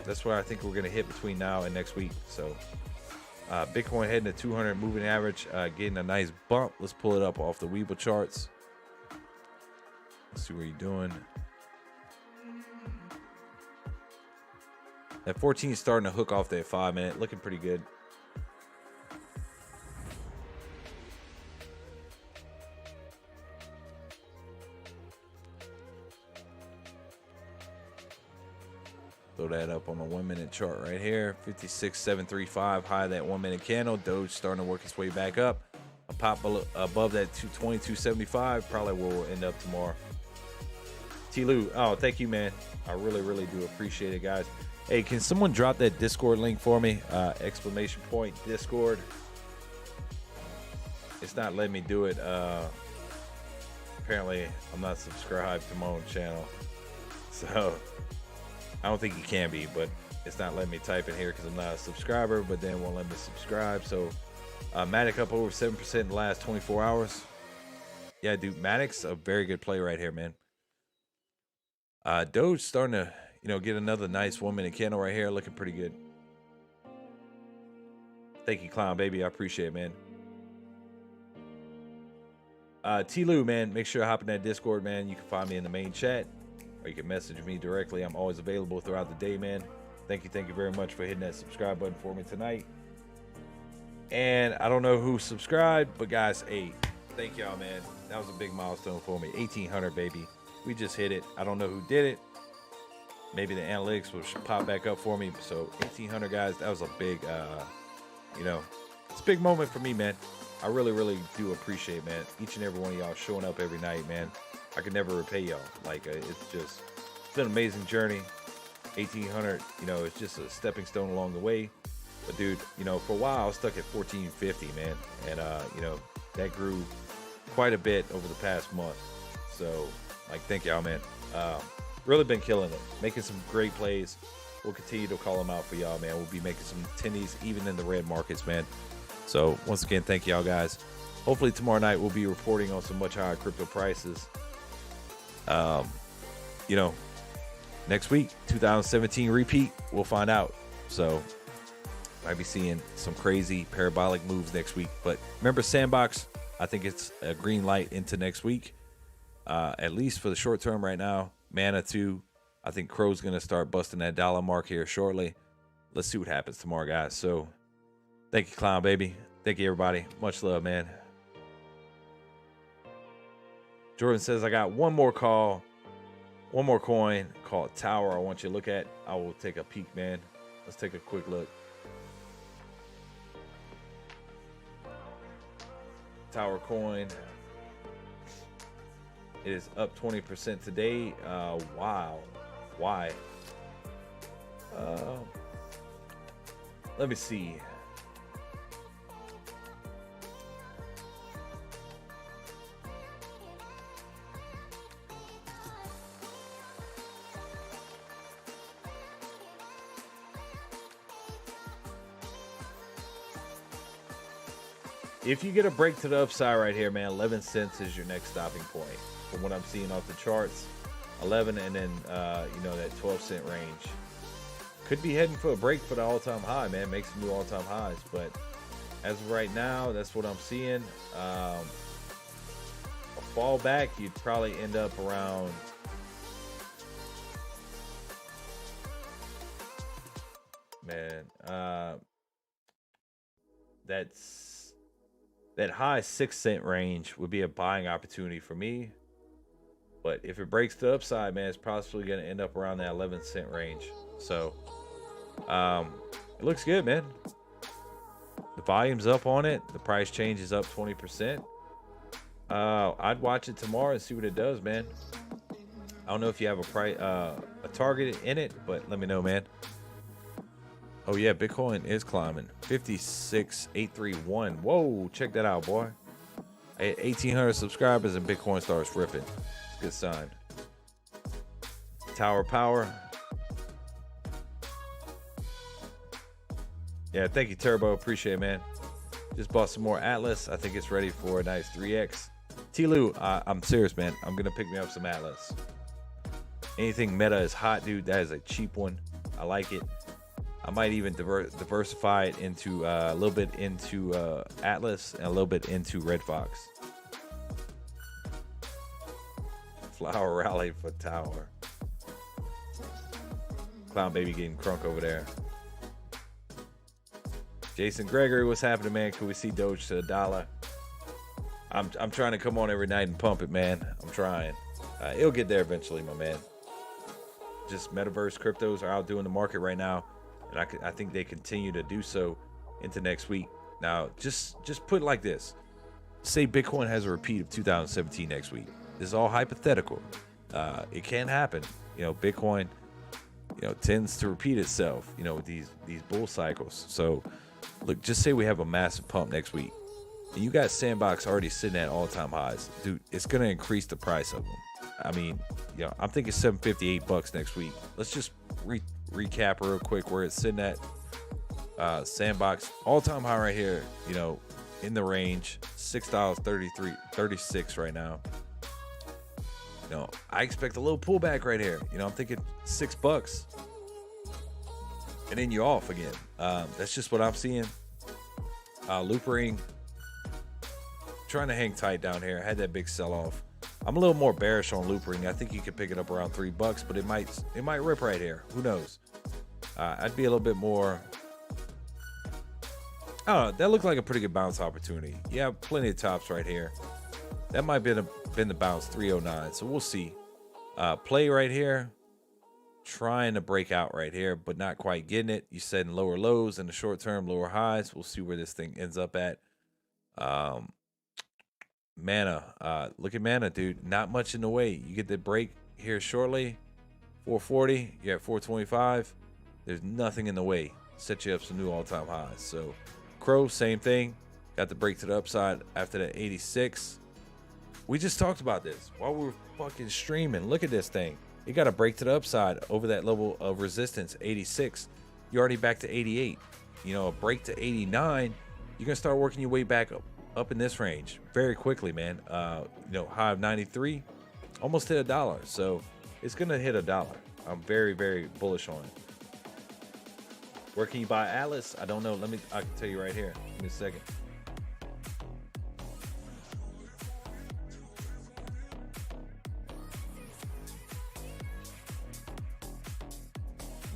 That's where I think we're going to hit between now and next week. So Bitcoin heading to 200 moving average, getting a nice bump. Let's pull it up off the Webull charts. Let's see what you're doing. That 14 is starting to hook off that 5-minute, looking pretty good. throw that up on the 1 minute chart right here. 56.735, high of that 1 minute candle. Doge starting to work its way back up. A pop above that 22.75 probably will end up tomorrow. T-Lou, oh, thank you, man. I really do appreciate it, guys. Hey, can someone drop that Discord link for me? Exclamation point Discord. It's not letting me do it. Apparently, I'm not subscribed to my own channel. So, I don't think you can be, but it's not letting me type in here because I'm not a subscriber, but then it won't let me subscribe. So, Matic up over 7% in the last 24 hours. Yeah, dude, Matic's a very good play right here, man. Doge starting to, get another nice 1 minute candle right here, looking pretty good. Thank you, Clown Baby. I appreciate it, man. T-Lou, man, make sure to hop in that Discord, man. You can find me in the main chat, or you can message me directly. I'm always available throughout the day, man. Thank you very much for hitting that subscribe button for me tonight. And I don't know who subscribed, but guys, hey, thank y'all, man. That was a big milestone for me. 1,800, baby. We just hit it. I don't know who did it. Maybe the analytics will pop back up for me. So 1,800, guys, that was a big, it's a big moment for me, man. I really do appreciate, man, each and every one of y'all showing up every night, man. I could never repay y'all. Like, it's been an amazing journey. 1,800, it's just a stepping stone along the way. But dude, for a while I was stuck at 1,450, man, and that grew quite a bit over the past month. So, like, thank y'all, man. Really been killing it, making some great plays. We'll continue to call them out for y'all, man. We'll be making some tendies even in the red markets, man. So once again, thank y'all, guys. Hopefully tomorrow night we'll be reporting on some much higher crypto prices. Next week, 2017 repeat, we'll find out. So might be seeing some crazy parabolic moves next week. But remember, Sandbox, I think it's a green light into next week, at least for the short term right now. Mana 2, I think Crow's going to start busting that dollar mark here shortly. Let's see what happens tomorrow, guys. So thank you, Clown Baby. Thank you, everybody. Much love, man. Jordan says, I got one more call, one more coin called Tower I want you to look at. I will take a peek, man. Let's take a quick look. Tower coin. It is up 20% today. Wow. Why? Let me see. If you get a break to the upside right here, man, 11 cents is your next stopping point. From what I'm seeing off the charts, 11 and then, that 12-cent range. Could be heading for a break for the all-time high, man. Make some new all-time highs. But as of right now, that's what I'm seeing. A fall back, you'd probably end up around... that high 6-cent range would be a buying opportunity for me. But if it breaks the upside, man, it's possibly going to end up around that 11-cent range. So, it looks good, man. The volume's up on it. The price change is up 20%. I'd watch it tomorrow and see what it does, man. I don't know if you have a target in it, but let me know, man. Oh yeah, Bitcoin is climbing. 56,831. Whoa, check that out, boy. 1,800 subscribers and Bitcoin starts ripping. It's a good sign. Tower Power. Yeah, thank you, Turbo. Appreciate it, man. Just bought some more Atlas. I think it's ready for a nice 3x. T-Lou, I'm serious, man. I'm going to pick me up some Atlas. Anything Meta is hot, dude. That is a cheap one. I like it. I might even diversify it into a little bit into Atlas and a little bit into Red Fox. Flower rally for Tower. Clown Baby getting crunk over there. Jason Gregory, what's happening, man? Can we see Doge to $1? I'm trying to come on every night and pump it, man. I'm trying. It'll get there eventually, my man. just metaverse cryptos are outdoing the market right now, and I think they continue to do so into next week. Now, just put it like this: say Bitcoin has a repeat of 2017 next week. This is all hypothetical. It can happen. Bitcoin, tends to repeat itself. With these bull cycles. So, look, just say we have a massive pump next week, and you got Sandbox already sitting at all-time highs, dude. It's gonna increase the price of them. I mean, I'm thinking $758 next week. Let's just recap real quick where it's sitting at. Sandbox all-time high right here. In the range, $6.36 right now. I expect a little pullback right here. I'm thinking $6, and then you're off again. That's just what I'm seeing. Loopering, trying to hang tight down here. I had that big sell-off. I'm a little more bearish on Loopering. I think you could pick it up around $3, but it might rip right here. Who knows? I'd be a little bit more. Oh, that looked like a pretty good bounce opportunity. Yeah, plenty of tops right here. That might have been the bounce 309. So we'll see. Play right here. Trying to break out right here, but not quite getting it. You said in lower lows in the short term, lower highs. We'll see where this thing ends up at. Mana. Look at Mana, dude. Not much in the way. You get the break here shortly. 440. You're at 425. There's nothing in the way. Set you up some new all-time highs. So Crow, same thing. Got the break to the upside after the 86. We just talked about this while we were fucking streaming. Look at this thing. You got a break to the upside over that level of resistance, 86. You're already back to 88. A break to 89. You're going to start working your way back up in this range very quickly, man. High of 93, almost hit $1. So it's going to hit $1. I'm very, very bullish on it. Where can you buy Atlas? I don't know. I can tell you right here. Give me a second.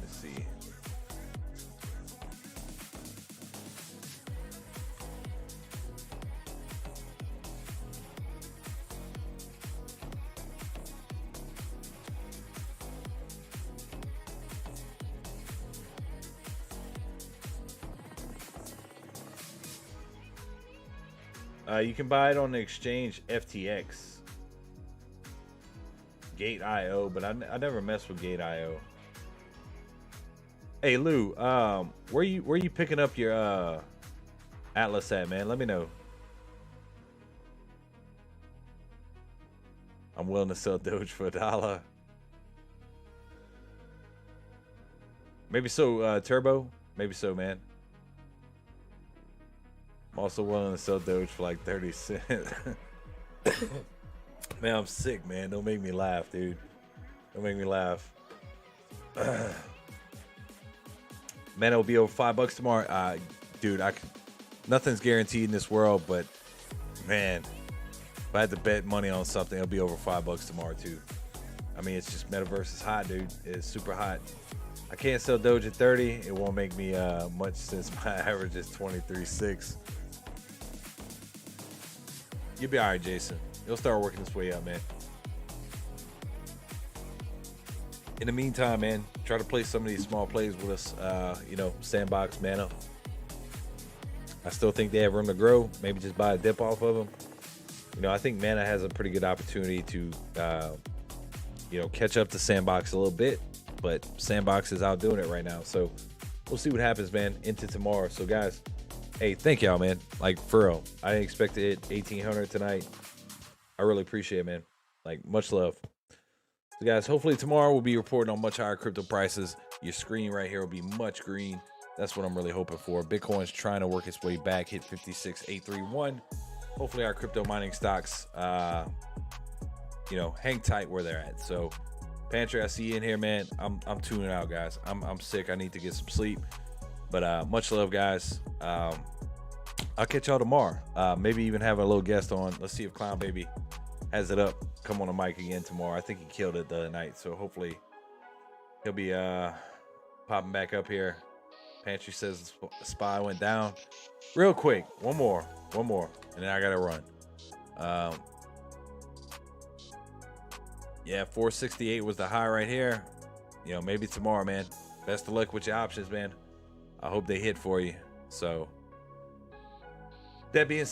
Let's see. You can buy it on the exchange FTX, Gate.io, but I never messed with Gate.io. Hey Lou, where you picking up your Atlas at, man? Let me know. I'm willing to sell Doge for $1. Maybe so, Turbo. Maybe so, man. I'm also willing to sell Doge for like 30 cents. Man, I'm sick, man. Don't make me laugh, dude. Don't make me laugh. Man, it'll be over $5 tomorrow. Dude, nothing's guaranteed in this world, but man, if I had to bet money on something, it'll be over $5 tomorrow too. I mean, it's just metaverse is hot, dude. It's super hot. I can't sell Doge at 30. It won't make me much since my average is 23.6. You'll be all right, Jason. You'll start working this way up, man. In the meantime, man, try to play some of these small plays with us. Sandbox, Mana. I still think they have room to grow. Maybe just buy a dip off of them. I think Mana has a pretty good opportunity to, catch up to Sandbox a little bit. But Sandbox is outdoing it right now. So we'll see what happens, man, into tomorrow. So, guys, hey, thank y'all, man. Like, for real. I didn't expect to hit 1,800 tonight. I really appreciate it, man. Like, much love. So, guys, hopefully tomorrow we'll be reporting on much higher crypto prices. Your screen right here will be much green. That's what I'm really hoping for. Bitcoin's trying to work its way back, hit 56,831. Hopefully our crypto mining stocks, hang tight where they're at. So, Pantry, I see you in here, man. I'm tuning out, guys. I'm sick. I need to get some sleep. But much love, guys. I'll catch y'all tomorrow. Maybe even have a little guest on. Let's see if Clown Baby has it up. Come on the mic again tomorrow. I think he killed it the other night. So hopefully he'll be popping back up here. Pantry says the SPY went down. Real quick. One more. And then I got to run. Yeah, 468 was the high right here. you know, maybe tomorrow, man. Best of luck with your options, man. I hope they hit for you. So that being said,